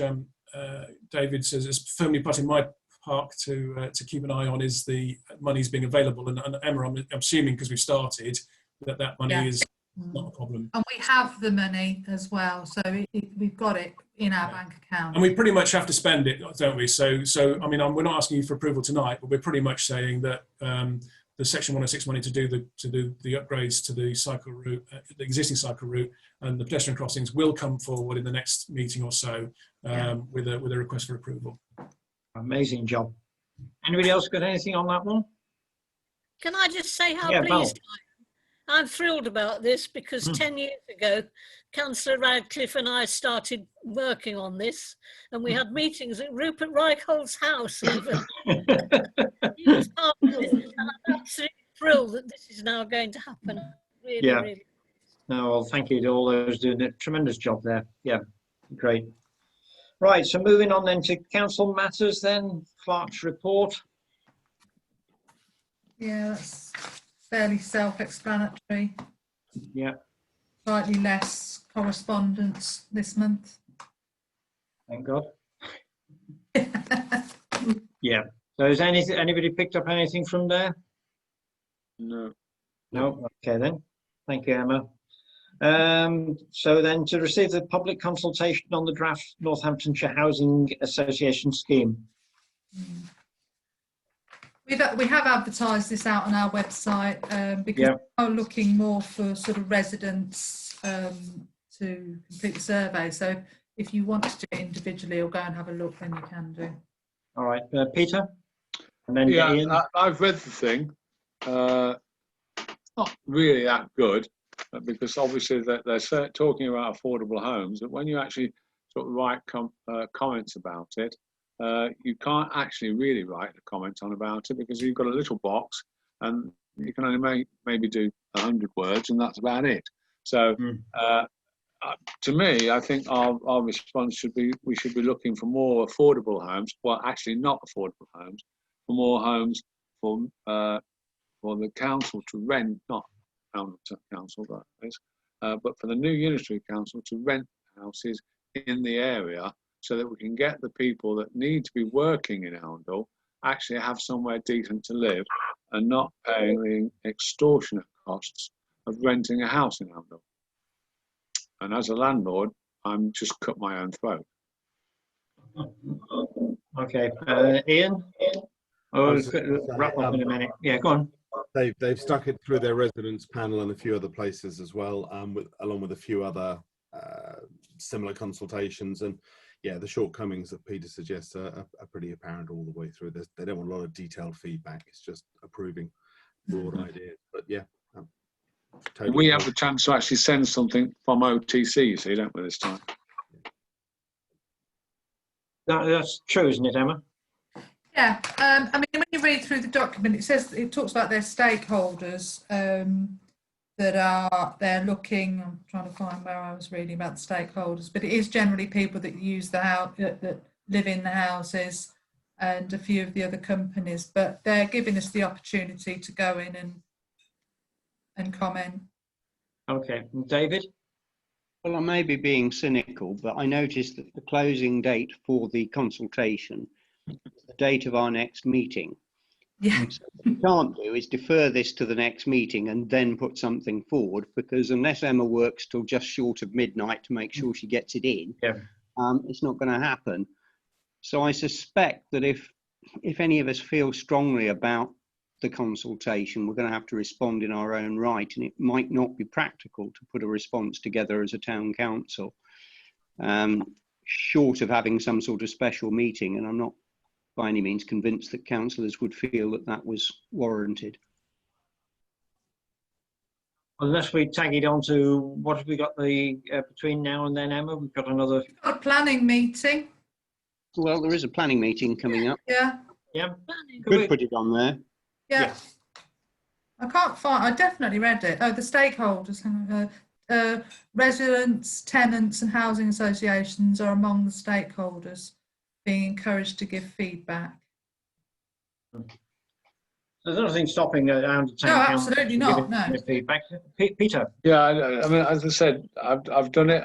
David says is firmly put in my Park to keep an eye on is the money's being available. And Emma, I'm assuming because we've started that money Yeah. is not a problem. And we have the money as well, so we've got it in our bank account. And we pretty much have to spend it, don't we? So I mean, we're not asking you for approval tonight, but we're pretty much saying that the Section 106 money to do the upgrades to the cycle route, the existing cycle route, and the pedestrian crossings will come forward in the next meeting or so with a request for approval. Amazing job. Anybody else got anything on that one? Can I just say how Yeah, Val. pleased I'm thrilled about this, because 10 years ago, Councillor Radcliffe and I started working on this, and we had meetings at Rupert Reichhold's house even. He was part of this, and I'm absolutely thrilled that this is now going to happen. Really, Yeah. really. No, well, thank you to all those doing a tremendous job there. Yeah, great. Right, so moving on then to council matters then, clerk's report. Yeah, that's fairly self-explanatory. Yeah, Slightly less correspondence this month. thank God. Yeah, so has anybody picked up anything from there? No. No, okay then. Thank you, Emma. So then to receive the public consultation on the draft Northamptonshire Housing Association scheme. We have advertised this out on our website because we're looking more for sort of residents to complete the survey. So if you want to do it individually or go and have a look, then you can do. All right, Peter? And then Yeah, Ian? I've read the thing. Not really that good, because obviously they're talking about affordable homes, but when you actually sort of write comments about it, you can't actually really write a comment on about it, because you've got a little box and you can only maybe do 100 words, and that's about it. So to me, I think our response should be, we should be looking for more affordable homes, well, actually not affordable homes, for more homes for the council to rent, not council, that is, but for the new unitary council to rent houses in the area, so that we can get the people that need to be working in Arundel actually have somewhere decent to live and not paying the extortionate costs of renting a house in Arundel. And as a landlord, I'm just cut my own throat. Okay, Ian? Oh, wrap up in a minute. Yeah, go on. They've stuck it through their residents panel and a few other places as well, along with a few other similar consultations. And yeah, the shortcomings that Peter suggests are pretty apparent all the way through. They don't want a lot of detailed feedback. It's just approving broad ideas. But yeah, totally. We have the chance to actually send something from OTC, you see, don't we, this time? That's true, isn't it, Emma? Yeah, I mean, when you read through the document, it talks about their stakeholders that they're looking. I'm trying to find where I was reading about the stakeholders, but it is generally people that use the house, that live in the houses, and a few of the other companies. But they're giving us the opportunity to go in and comment. Okay, David? Well, I may be being cynical, but I noticed that the closing date for the consultation is the date of our next meeting. Yeah. So what we can't do is defer this to the next meeting and then put something forward, because unless Emma works till just short of midnight to make sure she gets it in, it's not going to happen. So I suspect that if any of us feel strongly about the consultation, we're going to have to respond in our own right, and it might not be practical to put a response together as a town council, short of having some sort of special meeting. And I'm not by any means convinced that councillors would feel that that was warranted. Unless we tag it on to, what have we got between now and then, Emma? We've got another... We've got a planning meeting. Well, there is a planning meeting coming up. Yeah. Yeah. Could put it on there. Yeah. I can't find, I definitely read it. Oh, the stakeholders, residents, tenants and housing associations are among the stakeholders being encouraged to give feedback. There's nothing stopping Arundel Town No, Council absolutely from not, giving no. feedback. Peter? Yeah, I mean, as I said, I've done it.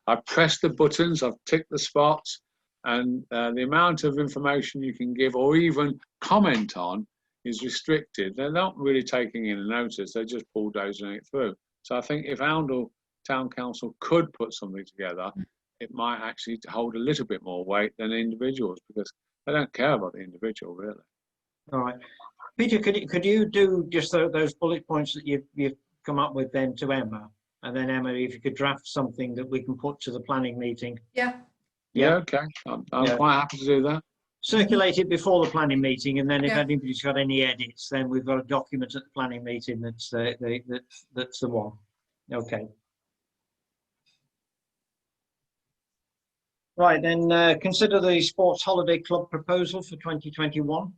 I've pressed the buttons. I've ticked the spots. and the amount of information you can give or even comment on is restricted. They're not really taking in a notice, they're just bulldozing it through. So I think if Oundle Town Council could put something together, it might actually hold a little bit more weight than individuals, because they don't care about the individual, really. All right. Peter, could you do just those bullet points that you've come up with then to Emma? And then Emma, if you could draft something that we can put to the planning meeting. Yeah. Yeah, okay. I'm quite happy to do that. Circulate it before the planning meeting, and then if Yeah. anybody's got any edits, then we've got a document at the planning meeting that's that's the one. Okay. Right, then consider the Sports Holiday Club proposal for 2021.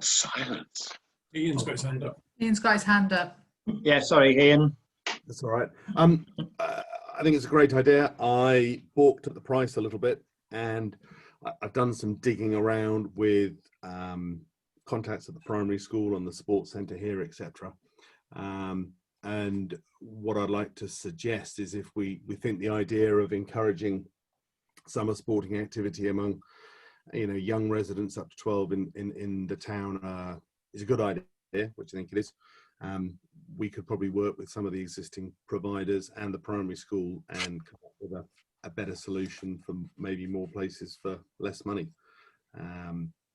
Silence. Ian's got his hand up. Ian's got his hand up. Yeah, sorry, Ian. That's all right. I think it's a great idea. I balked at the price a little bit, and I've done some digging around with contacts at the primary school and the sports centre here, etc. And what I'd like to suggest is, if we think the idea of encouraging summer sporting activity among young residents up to 12 in the town is a good idea, which I think it is. We could probably work with some of the existing providers and the primary school and come up with a better solution for maybe more places for less money.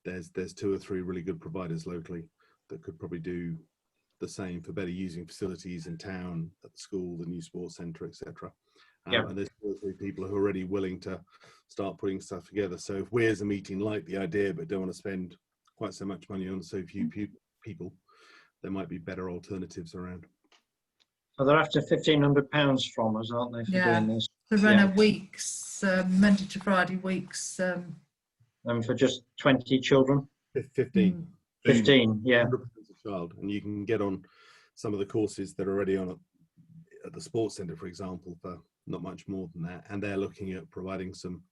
There's 2 or 3 really good providers locally that could probably do the same for better using facilities in town, at the school, the new sports centre, etc. And there's 2 or 3 people who are already willing to start putting stuff together. So if we as a meeting like the idea but don't want to spend quite so much money on so few people, there might be better alternatives around. So they're after £1,500 from us, aren't they, for doing this? The run of weeks, Monday to Friday weeks. And for just 20 children? 15. 15, yeah. 100% a child, and you can get on some of the courses that are already on at the sports centre, for example, for not much more than that. And they're looking at providing some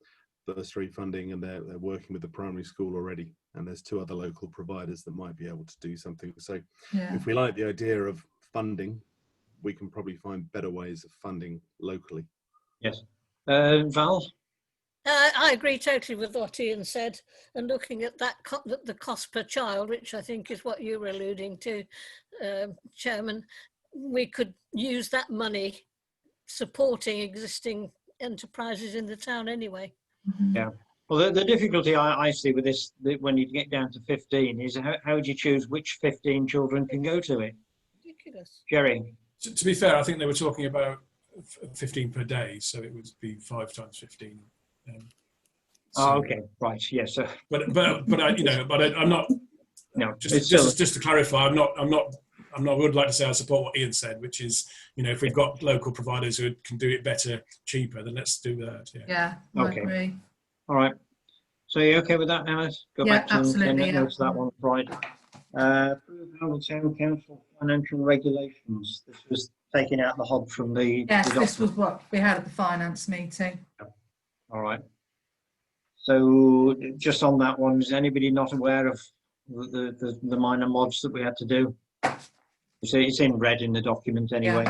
bursary funding, and they're working with the primary school already. And there's 2 other local providers that might be able to do something. So if we like the idea of funding, we can probably find better ways of funding locally. Yes. Val? I agree totally with what Ian said, and looking at that the cost per child, which I think is what you were alluding to, Chairman, we could use that money supporting existing enterprises in the town anyway. Yeah. Well, the difficulty I see with this, when you get down to 15, is how would you choose which 15 children can go to it? Ridiculous. Jerry? To be fair, I think they were talking about 15 per day, so it would be 5 times 15. Okay, right, yes. But I'm not. No, just to clarify, I would like to say I support what Ian said, which is, if we've got local providers who can do it better, cheaper, then let's do that. Yeah, okay. I agree. All right. So you okay with that, Emma? Go back to absolutely. to that one, right? Approve Oundle Town Council financial regulations. This was taking out the hog from the. Yes, the this was what we had at the finance meeting. All right. So just on that one, is anybody not aware of the minor mods that we had to do? It's in red in the document anyway.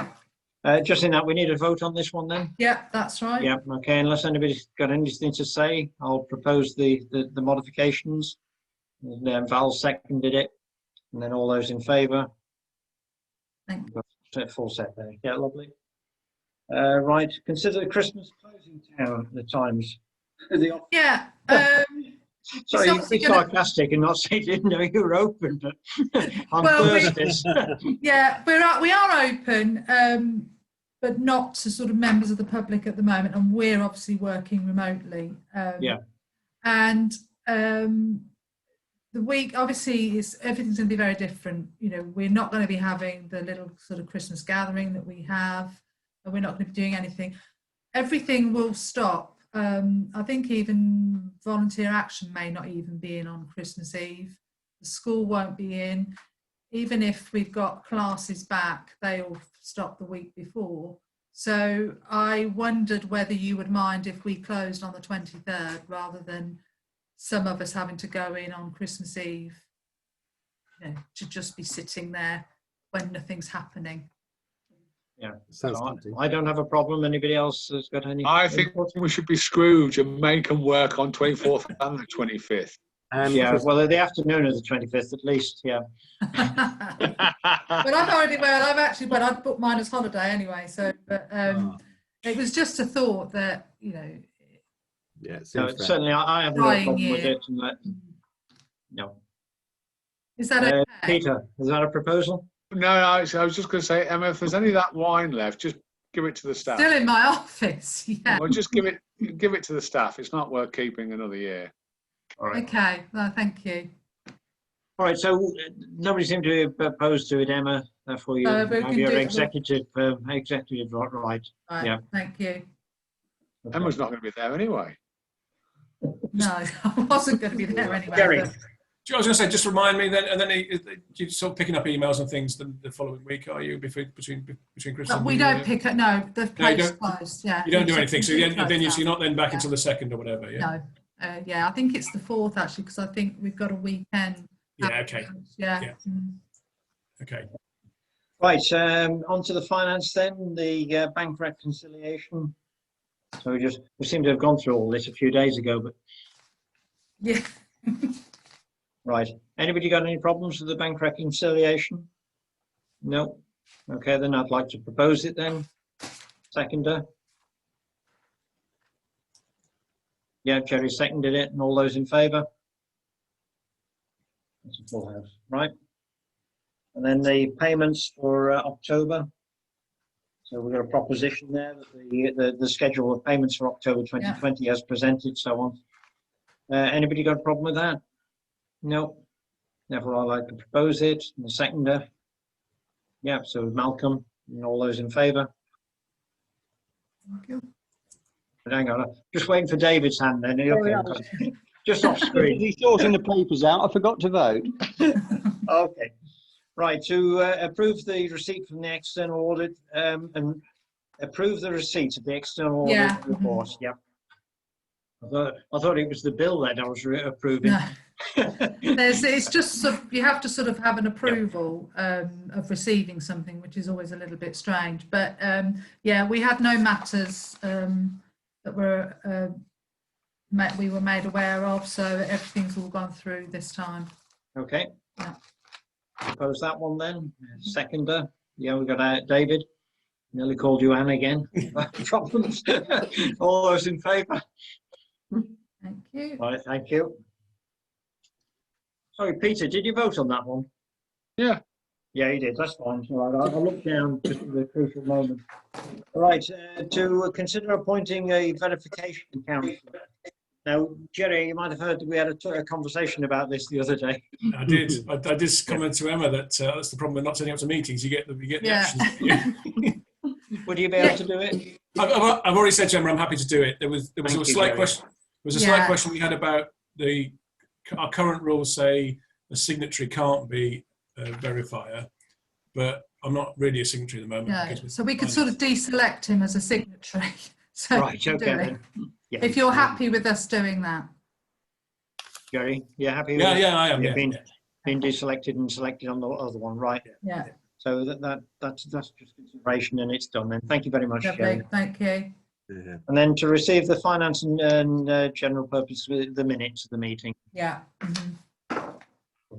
Just in that, we need a vote on this one then? Yeah, that's right. Yeah, okay, unless anybody's got anything to say, I'll propose the modifications. And then Val seconded it, and then all those in favour? Thank you. Full set there. Yeah, lovely. Right, consider the Christmas closing times. Yeah. Sorry, you'd be sarcastic and not say you didn't know you were open, but on Thursdays. Yeah, we are open, but not to sort of members of the public at the moment, and we're obviously working remotely. And the week, obviously, everything's going to be very different. We're not going to be having the little sort of Christmas gathering that we have, and we're not going to be doing anything. Everything will stop. I think even volunteer action may not even be in on Christmas Eve. The school won't be in. Even if we've got classes back, they all stop the week before. So I wondered whether you would mind if we closed on the 23rd rather than some of us having to go in on Christmas Eve, to just be sitting there when nothing's happening. Sounds So tempting. I don't have a problem. Anybody else has got any? I think input? we should be Scrooge and make them work on 24th and the 25th. And Yeah, Chris- well, the afternoon of the 25th at least, yeah. But I've actually, but I've booked mine as holiday anyway. So, but it was just a thought that, you know, yeah, it No, seems fair. certainly, I have no Trying problem with year. it. And no. is that okay? Peter, is that a proposal? No, I was just going to say, Emma, if there's any of that wine left, just give it to the staff. Still in my office. Yeah. Well, just give it to the staff. It's not worth keeping another year. All right. Okay. Well, thank you. All right, so nobody seemed to be opposed to it, Emma. Therefore, you we have can your do it. executive right. Right. Yeah. Thank you. Okay. Emma's not going to be there anyway. No, I wasn't going to be there anyway. Gary. but- I was going to say, just remind me then, and then you're sort of picking up emails and things the following week, are you? Between Christmas. But and we New don't Year? pick up. No, the place don't- closed. Yeah. You don't do It's- anything, so it's then closed you're not then back Yeah. until the 2nd or whatever. Yeah. No. Yeah, I think it's the 4th actually, because I think we've got a weekend. Yeah. Okay. Yeah. Yeah. Okay. Right, on to the finance then, the bank reconciliation. So we seem to have gone through all this a few days ago, but Yeah. right. Anybody got any problems with the bank reconciliation? No. Okay, then I'd like to propose it then. Seconder. Yeah, Jerry seconded it, and all those in favour? That's a full house, right? And then the payments for October. So we've got a proposition there that the schedule of payments for October 2020 as presented, so on. Anybody got a problem with that? No. Therefore, I'd like to propose it. And the seconder. Yeah, so Malcolm and all those in favour. Thank you. But hang on, just waiting for David's hand then. Okay, just off screen. He's sorting the papers out. I forgot to vote. Okay. Right, to approve the receipt from the external audit and approve the receipt of the external audit Yeah. report. Yep. I thought it was the bill that I was approving. No. It's just you have to sort of have an approval of receiving something, which is always a little bit strange. But yeah, we had no matters that were we were made aware of, so everything's all gone through this time. Okay. Yeah. Propose that one then. Seconder. Yeah, we got David. Nearly called you Anne again. Problems. All those in favour? Thank you. Right, thank you. Sorry, Peter, did you vote on that one? Yeah. Yeah, you did. That's fine. All right, I'll look down just at the crucial moment. All right, to consider appointing a verification councillor. Now, Jerry, you might have heard that we had a conversation about this the other day. I did. I did comment to Emma that that's the problem with not turning up to meetings. You get the Yeah. actions. Would you be able to do it? I've already said to Emma I'm happy to do it. There was Thank a you, slight Jerry. question. There was a slight Yeah. question we had about our current rules say a signatory can't be a verifier, but I'm not really a signatory at the moment. No. because with So we could sort of deselect him as a signatory. So we Right, can okay do it. then. Yeah. If you're happy with us doing that. Jerry, you happy with Yeah, it? yeah, I am. You've Yeah, been, yeah. been deselected and selected on the other one, right? Yeah. So that's just consideration and it's done then. Thank you very much, Jerry. Lovely. Thank you. Yeah. And then to receive the finance and general purpose, the minutes of the meeting, Yeah. Mhm.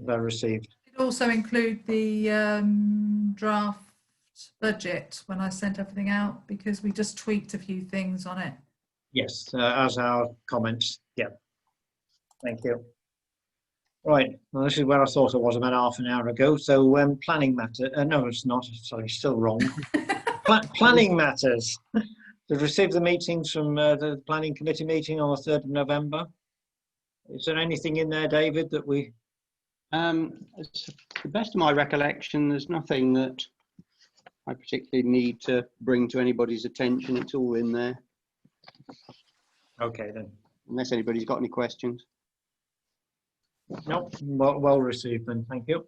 they're received. It also include the draft budget when I sent everything out, because we just tweaked a few things on it. Yes, as our comments. Yeah. Thank you. Right. Well, this is where I thought I was about half an hour ago. So planning matter. No, it's not. Sorry, still wrong. Planning matters. To receive the meetings from the planning committee meeting on the 3rd of November. Is there anything in there, David, that we? To the best of my recollection, there's nothing that I particularly need to bring to anybody's attention. It's all in there, Okay then. unless anybody's got any questions. No, well received then. Thank you.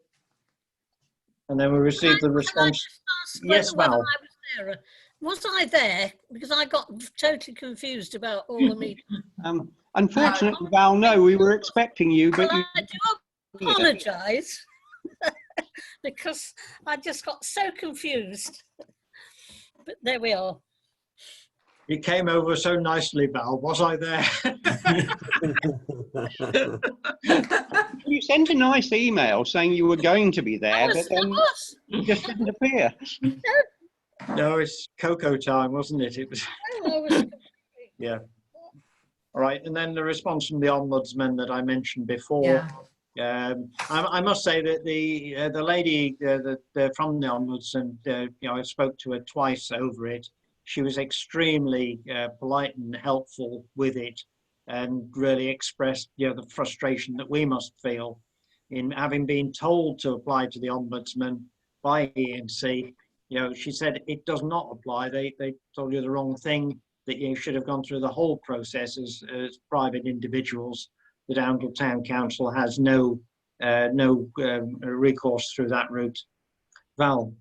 And then we received the response. Ask Yes, whether Val. I was there. Was I there? Because I got totally confused about all the meetings. Unfortunately, Val, no, we were expecting you, but Well, you, I do apologise because I just got so confused. But there we are. You came over so nicely, Val. Was I there? You sent a nice email saying you were going to be there, but then you just didn't appear. No, it's cocoa time, wasn't it? It was. Yeah. All right, and then the response from the ombudsman that I mentioned before. Yeah. I must say that the lady from the ombudsman, I spoke to her twice over it. She was extremely polite and helpful with it, and really expressed the frustration that we must feel in having been told to apply to the ombudsman by E&C. She said it does not apply. They told you the wrong thing, that you should have gone through the whole process as private individuals. That Oundle Town Council has no recourse through that route. Val.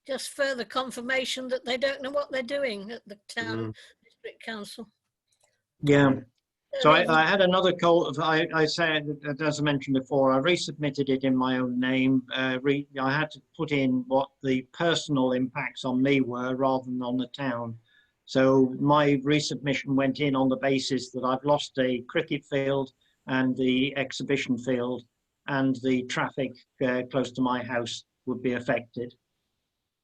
Just further confirmation that they don't know what they're doing at the town district council. Yeah. So I had another call. I said, as I mentioned before, I resubmitted it in my own name. I had to put in what the personal impacts on me were rather than on the town. So my resubmission went in on the basis that I've lost a cricket field and the exhibition field, and the traffic close to my house would be affected.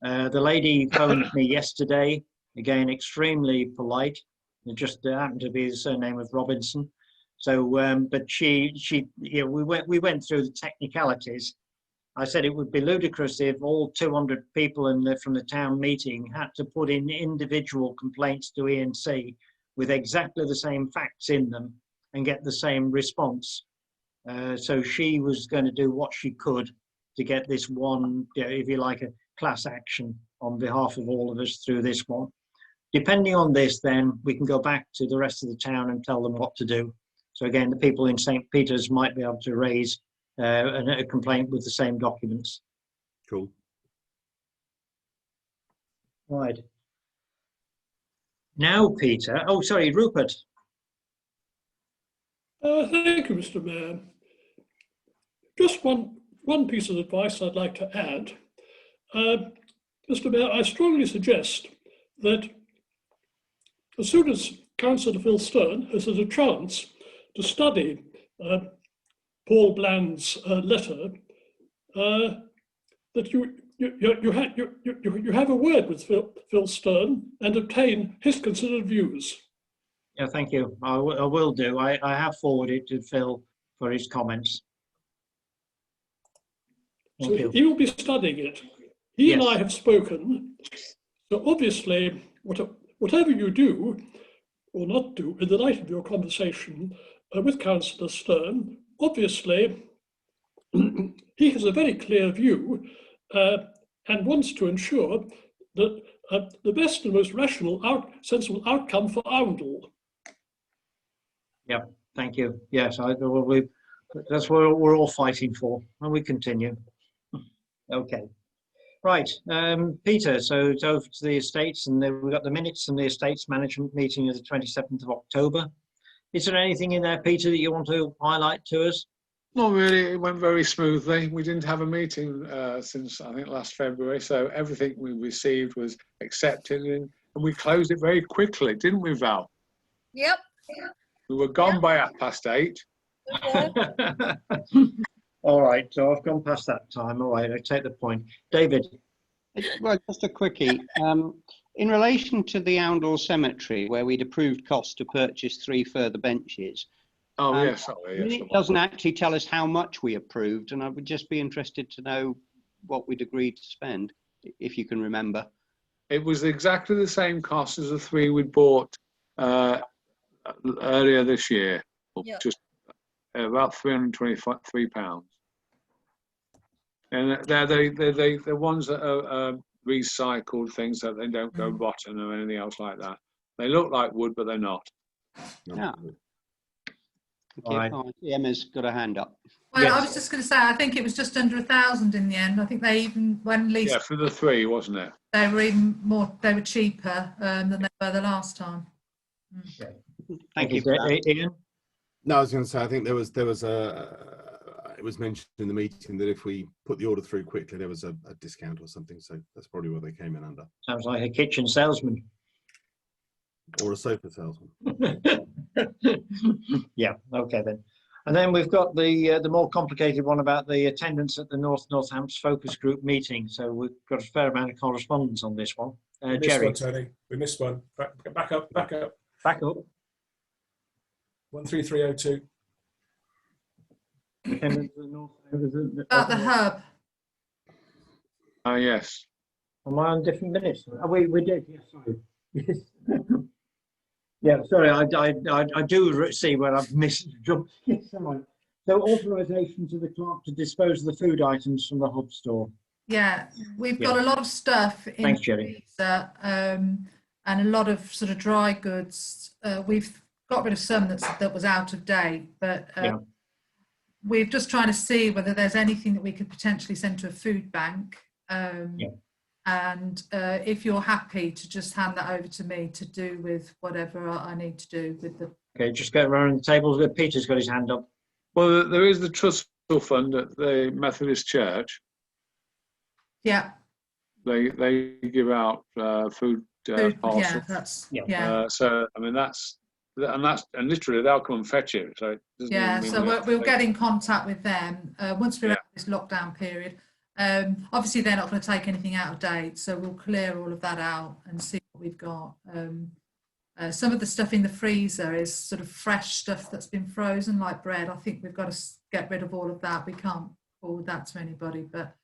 The lady phoned me yesterday, again extremely polite. It just happened to be the surname of Robinson. So, but we went through the technicalities. I said it would be ludicrous if all 200 people from the town meeting had to put in individual complaints to E&C with exactly the same facts in them and get the same response. So she was going to do what she could to get this one, if you like, a class action on behalf of all of us through this one. Depending on this, then we can go back to the rest of the town and tell them what to do. So again, the people in St. Peter's might be able to raise a complaint with the same documents. Cool. Right. Now, Peter. Oh, sorry, Rupert. Thank you, Mr. Mayor. Just one piece of advice I'd like to add. Mr. Mayor, I strongly suggest that as soon as Councillor Phil Stern has had a chance to study Paul Bland's letter, that you have a word with Phil Stern and obtain his considered views. Yeah, thank you. I will do. I have forwarded to Phil for his comments. Thank you. He will be studying it. He and I have spoken. So obviously, whatever you do or not do in the light of your conversation with Councillor Stern, obviously he has a very clear view and wants to ensure that the best and most rational, sensible outcome for Oundle. Yeah, thank you. Yes, that's what we're all fighting for, and we continue. Okay. Right, Peter, so it's over to the estates, and we've got the minutes and the estates management meeting of the 27th of October. Is there anything in there, Peter, that you want to highlight to us? Not really. It went very smoothly. We didn't have a meeting since, I think, last February, so everything we received was accepted, and we closed it very quickly, didn't we, Val? Yep. We were gone by 8:30. All right, so I've gone past that time. All right, I take the point. David. Well, just a quickie. In relation to the Oundle Cemetery, where we'd approved costs to purchase 3 further benches, Oh, yes, sorry. Yes, it doesn't actually tell us how much we approved, and I would just be interested to know what we'd agreed to spend, if you can remember. It was exactly the same cost as the 3 we bought earlier this year, Yep. just about £323. And they're the ones that are recycled things, that they don't go rotten or anything else like that. They look like wood, but they're not. Yeah. Okay, Right. Emma's got a hand up. Well, Yes. I was just going to say, I think it was just under 1,000 in the end. I think they even, when least Yeah, for the 3, wasn't it? they were even more, they were cheaper than they were the last time. Thank you for that. Ian. No, I was going to say, I think there was it was mentioned in the meeting that if we put the order through quickly, there was a discount or something. So that's probably what they came in under. Sounds like a kitchen salesman. Or a sofa salesman. Yeah, okay then. And then we've got the more complicated one about the attendance at the Northampton focus group meeting. So we've got a fair amount of correspondence on this one. We missed Jerry, one, Tony. We missed one. Back up. back up. 13302. Attendance at the About the hub. Yes. Am I on different minutes? Oh, we did. Yes, sorry. Yes. Yeah, sorry. I do see where I've missed. Yes, sorry. So authorisation to the clerk to dispose of the food items from the hub store. Yeah, we've got a lot of stuff in Thanks, the Jerry. freezer, and a lot of sort of dry goods. We've got rid of some that was out of date, but Yeah. we're just trying to see whether there's anything that we could potentially send to a food bank. Yeah. And if you're happy to just hand that over to me to do with whatever I need to do with the. Okay, just go around the tables. Peter's got his hand up. Well, there is the trust fund at the Methodist Church. Yeah. They give out food Food, parcels. yeah, that's Yeah. yeah. So I mean that's literally they'll come and fetch it. So it doesn't Yeah, even mean so we have to we'll pay. get in contact with them once we're Yeah. out of this lockdown period. Obviously, they're not going to take anything out of date, so we'll clear all of that out and see what we've got. Some of the stuff in the freezer is sort of fresh stuff that's been frozen, like bread. I think we've got to get rid of all of that. We can't forward that to anybody, but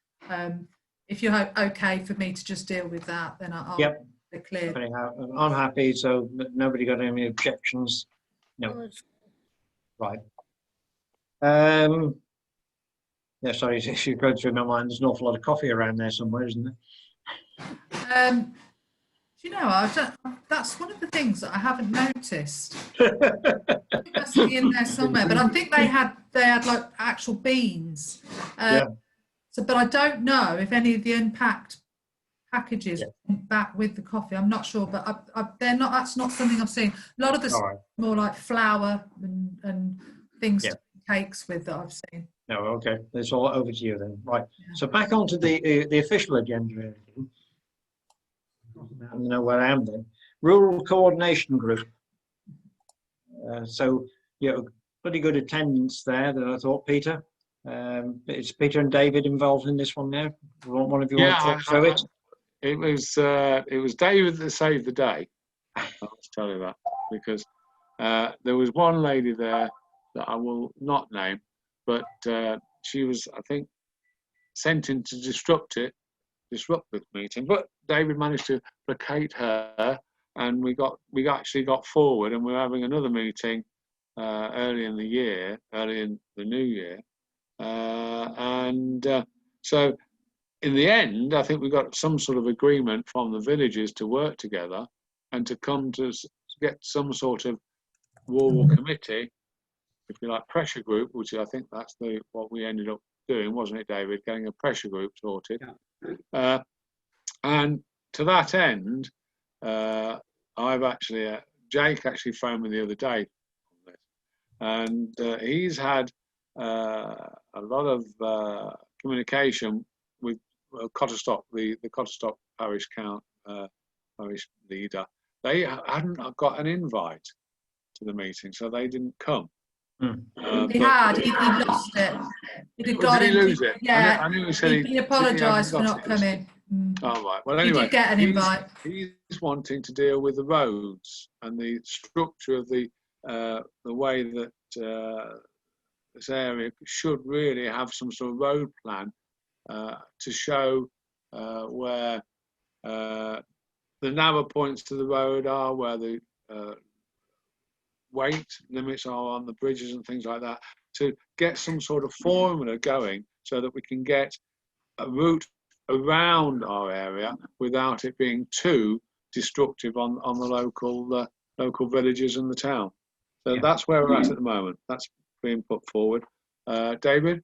if you're okay for me to just deal with that, then I'll Yep. get it cleared. I'm happy, so nobody got any objections. No. Right. Yeah, sorry, if you're going through my mind, there's an awful lot of coffee around there somewhere, isn't there? Do you know, that's one of the things that I haven't noticed. It must be in there somewhere, but I think they had like actual beans. Yeah. So, but I don't know if any of the unpacked packages went back with the coffee. I'm not sure, but they're not. That's not something I've seen. A lot of the All right. more like flour and things Yeah. to make cakes with that I've seen. No, okay. That's all over to you then. Right. Yeah. So back onto the official agenda. I don't know where I am then. Rural Coordination Group. So, pretty good attendance there that I thought, Peter. It's Peter and David involved in this one now. One of you want to talk through it? It was David that saved the day. I'll tell you that because there was one lady there that I will not name, but she was, I think, sent in to disrupt the meeting. But David managed to placate her, and we actually got forward, and we're having another meeting early in the new year, so in the end, I think we got some sort of agreement from the villages to work together and to come to get some sort of rural committee, if you like, pressure group, which I think that's what we ended up doing, wasn't it, David? Getting a pressure group sorted. Yeah. And to that end, I've actually, Jake actually phoned me the other day on this, and he's had a lot of communication with Cotterstock, the Cotterstock parish parish leader. They hadn't got an invite to the meeting, so they didn't come. He lost it. He'd got did he lose it? Yeah, I knew he said he apologised for got not it. coming. Oh, right. Well, He anyway, did get an invite. He's wanting to deal with the roads and the structure of the way that this area should really have some sort of road plan to show where the narrow points to the road are, where the weight limits are on the bridges and things like that, to get some sort of formula going so that we can get a route around our area without it being too destructive on the local villages and the town. So that's where we're at the moment. That's being put forward. David?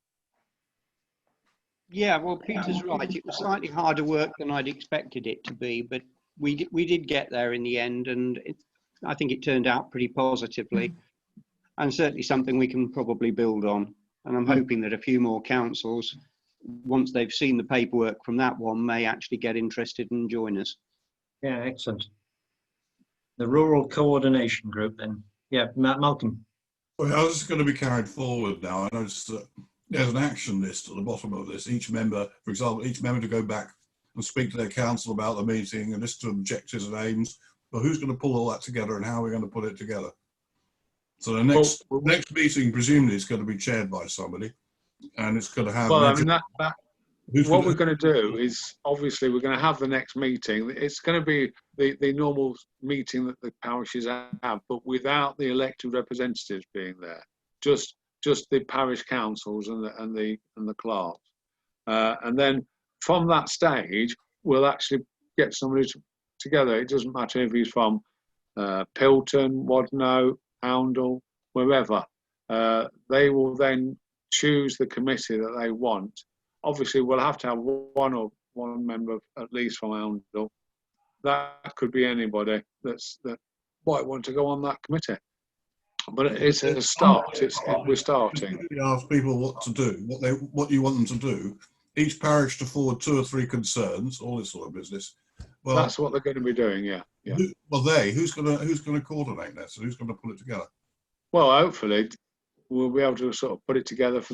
Yeah, well, Peter's right. It was slightly harder work than I'd expected it to be, but we did get there in the end, and I think it turned out pretty positively, and certainly something we can probably build on. And I'm hoping that a few more councils, once they've seen the paperwork from that one, may actually get interested and join us. Yeah, excellent. The Rural Coordination Group then. Yeah, Malcolm. Well, how's this going to be carried forward now? I noticed that there's an action list at the bottom of this. Each member, for example, each member to go back and speak to their council about the meeting and list of objectives and aims. But who's going to pull all that together and how are we going to put it together? So the next meeting presumably is going to be chaired by somebody, and it's going to have. Well, I mean what we're going to do is obviously we're going to have the next meeting. It's going to be the normal meeting that the parishes have, but without the elected representatives being there. Just the parish councils and the clerks, and then from that stage we'll actually get somebody together. It doesn't matter if he's from Pilton, Wadnow, Oundle, wherever. They will then choose the committee that they want. Obviously, we'll have to have one member at least from Oundle. That could be anybody that might want to go on that committee. But it's a start. We're starting. You ask people what to do, what you want them to do. Each parish to forward 2 or 3 concerns, all this sort of business. Well, that's what they're going to be doing. Yeah. Who's going to coordinate that? So who's going to pull it together? Well, hopefully we'll be able to sort of put it together for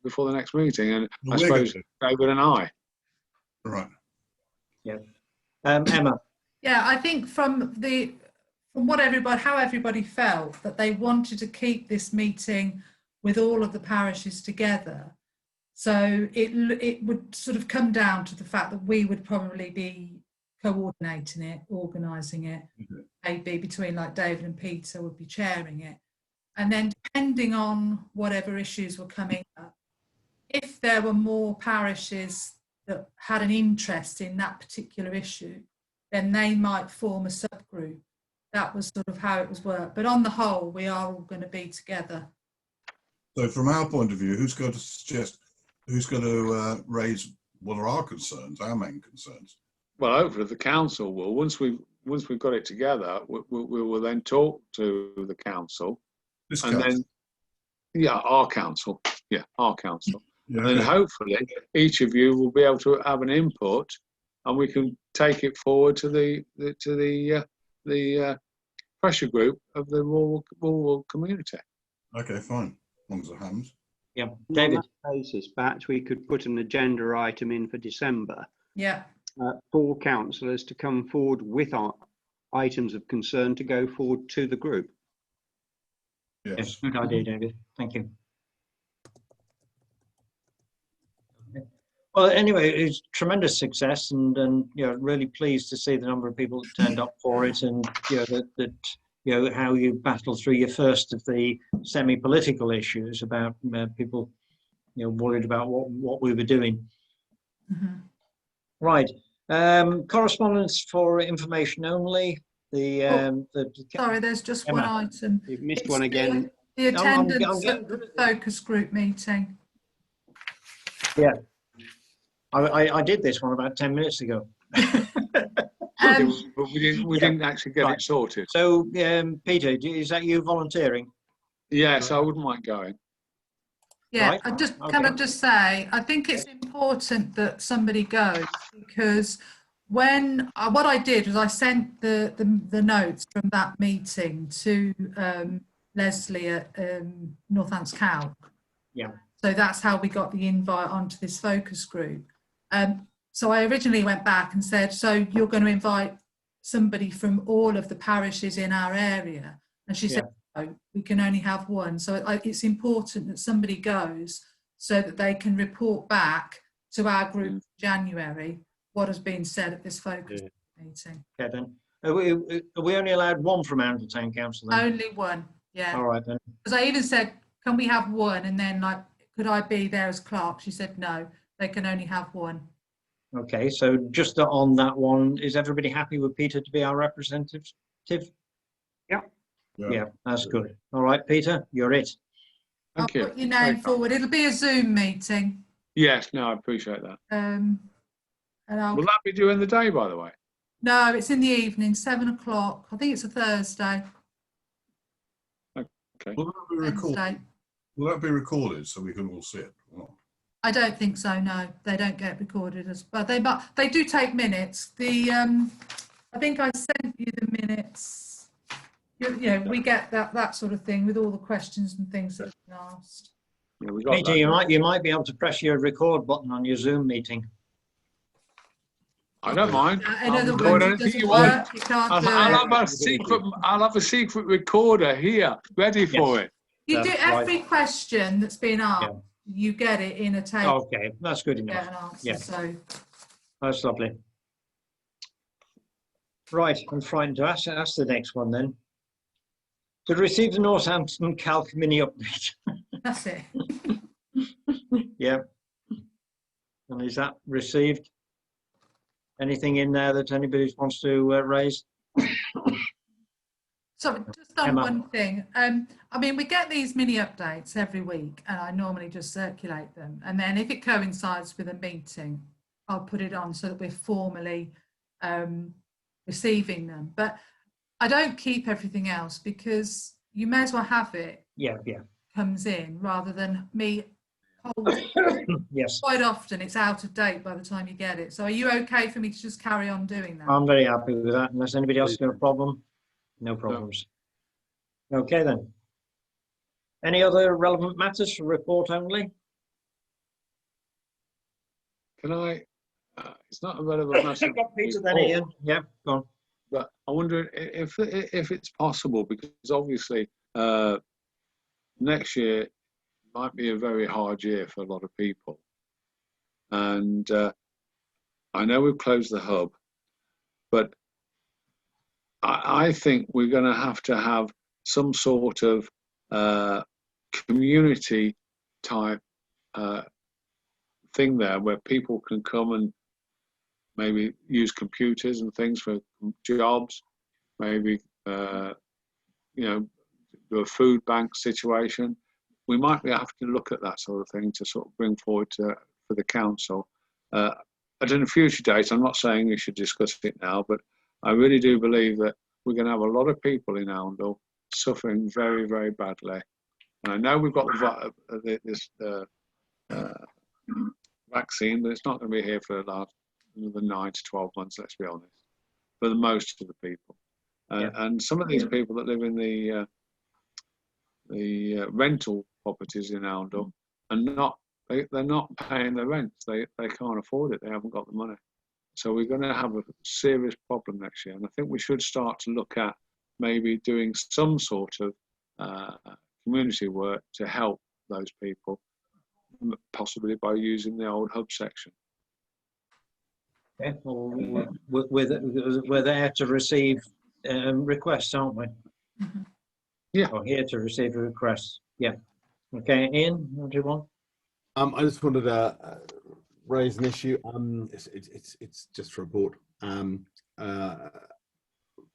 before the next meeting, and I suppose David and I. Right. Yeah. Emma. Yeah, I think from what how everybody felt, that they wanted to keep this meeting with all of the parishes together. So it would sort of come down to the fact that we would probably be coordinating it, organising it, maybe between like David and Peter would be chairing it. And then depending on whatever issues were coming up, if there were more parishes that had an interest in that particular issue, then they might form a subgroup. That was sort of how it was worked. But on the whole, we are all going to be together. So from our point of view, who's going to raise what are our concerns, our main concerns? Well, hopefully the council will. Once we've got it together, we will then talk to the council. Our council. Yeah, our council. Yeah, and then hopefully each of you will be able to have an input, and we can take it forward to the pressure group of the rural community. Okay, fine. As long as it happens. Yeah, David. On that basis, perhaps we could put an agenda item in for December. Yeah. For councillors to come forward with our items of concern to go forward to the group. Yes, good idea, David. Thank you. Well, anyway, it's tremendous success, and really pleased to see the number of people that turned up for it, and how you battled through your first of the semi-political issues about people worried about what we were doing. Mm-hmm. Right. Correspondence for information only. Sorry, there's just Emma. one item. You've missed one again. The attendance at the focus group meeting. Yeah. I did this one about 10 minutes ago. We didn't actually get it sorted. So, Peter, is that you volunteering? Yes, I wouldn't mind going. Yeah, Right. Can I just say, I think it's important that somebody goes, because what I did was I sent the notes from that meeting to Leslie at Northants Calc. Yeah. So that's how we got the invite onto this focus group. So I originally went back and said, so you're going to invite somebody from all of the parishes in our area? And she said, no, we can only have one. So it's important that somebody goes so that they can report back to our group in January what has been said at this focus meeting. Okay, then. Are we only allowed one from Oundle Town Council then? Only one, yeah. All right then. Because I even said, can we have one? And then could I be there as clerk? She said, no, they can only have one. Okay, so just on that one, is everybody happy with Peter to be our representative? Yeah, that's good. All right, Peter, you're it. Thank you. I'll put your name forward. It'll be a Zoom meeting. Yes, no, I appreciate that. And Will that be during the day, by the way? No, it's in the evening, 7 o'clock. I think it's a Thursday. Okay. Will that be recorded? Wednesday. Will that be recorded so we can all see it? Or not? I don't think so. No, they don't get recorded as, but they do take minutes. I think I sent you the minutes. We get that sort of thing with all the questions and things that have been asked. Yeah, we got Peter, that. you might be able to press your record button on your Zoom meeting. I don't mind. In I'll other record words, it anything doesn't you want. work. You can't I'll do it. have a secret recorder here, ready for it. You do That's right. every question that's been asked. You get it in a tape. Okay, that's good Get enough. an answer. Yeah. So That's lovely. Right, I'm frightened to ask the next one then. To receive the Northampton Calc mini update. that's it. Yeah. And is that received? Anything in there that anybody wants to raise? So just on Emma. one thing, I mean, we get these mini updates every week and I normally just circulate them. And then if it coincides with a meeting, I'll put it on so that we're formally receiving them. But I don't keep everything else because you may as well have it Yeah. comes in rather than me hold Yes, quite often it's out of date by the time you get it. So are you okay for me to just carry on doing that? I'm very happy with that. Unless anybody else has got a problem, no problems. Okay then. Any other relevant matters for report only? Can I? It's not a relevant matter. Got Peter then, Ian. Yeah, go on. But I wonder if it's possible, because obviously next year might be a very hard year for a lot of people. And I know we've closed the hub, but I think we're going to have some sort of community type thing there where people can come and maybe use computers and things for jobs, maybe do a food bank situation. We might have to look at that sort of thing to sort of bring forward for the council. At a future date, I'm not saying we should discuss it now, but I really do believe that we're going to have a lot of people in Oundle suffering very, very badly. And I know we've got this vaccine, but it's not going to be here for another 9 to 12 months, let's be honest, for the most of the people. And some of these people that live in the rental properties in Oundle are they're not paying their rent. They can't afford it. They haven't got the money. So we're going to have a serious problem next year. And I think we should start to look at maybe doing some sort of community work to help those people, possibly by using the old hub section. Okay, well, we're there to receive requests, aren't we? Mhm. Yeah. Or here to receive requests. Yeah. Okay, Ian, what do you want? I just wanted to raise an issue. It's just for a report.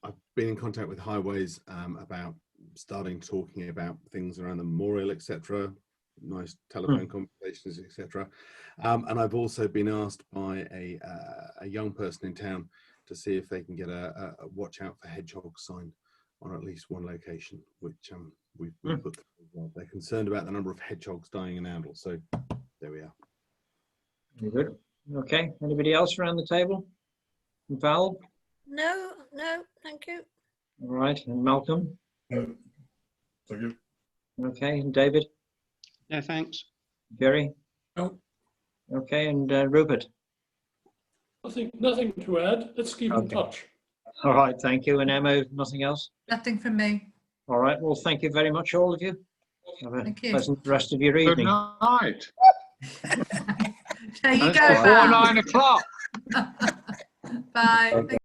I've been in contact with Highways about starting talking about things around the memorial, etc. Nice telephone conversations, etc. And I've also been asked by a young person in town to see if they can get a watch out for hedgehogs sign on at least one location, which we've put through as well. They're concerned about the number of hedgehogs dying in Oundle. So there we are. Very good. Okay, anybody else around the table? Val? No, thank you. All right, and Malcolm? Thank you. Okay, and David? No, thanks. Jerry? No. Okay, and Rupert? Nothing to add. Let's keep in Okay. touch. All right, thank you. And Emma, nothing else? Nothing from me. All right, well, thank you very much, all of you. Have a Thank you. pleasant rest of your Good evening. night. There you And go. it's before Val. 9 o'clock. Bye.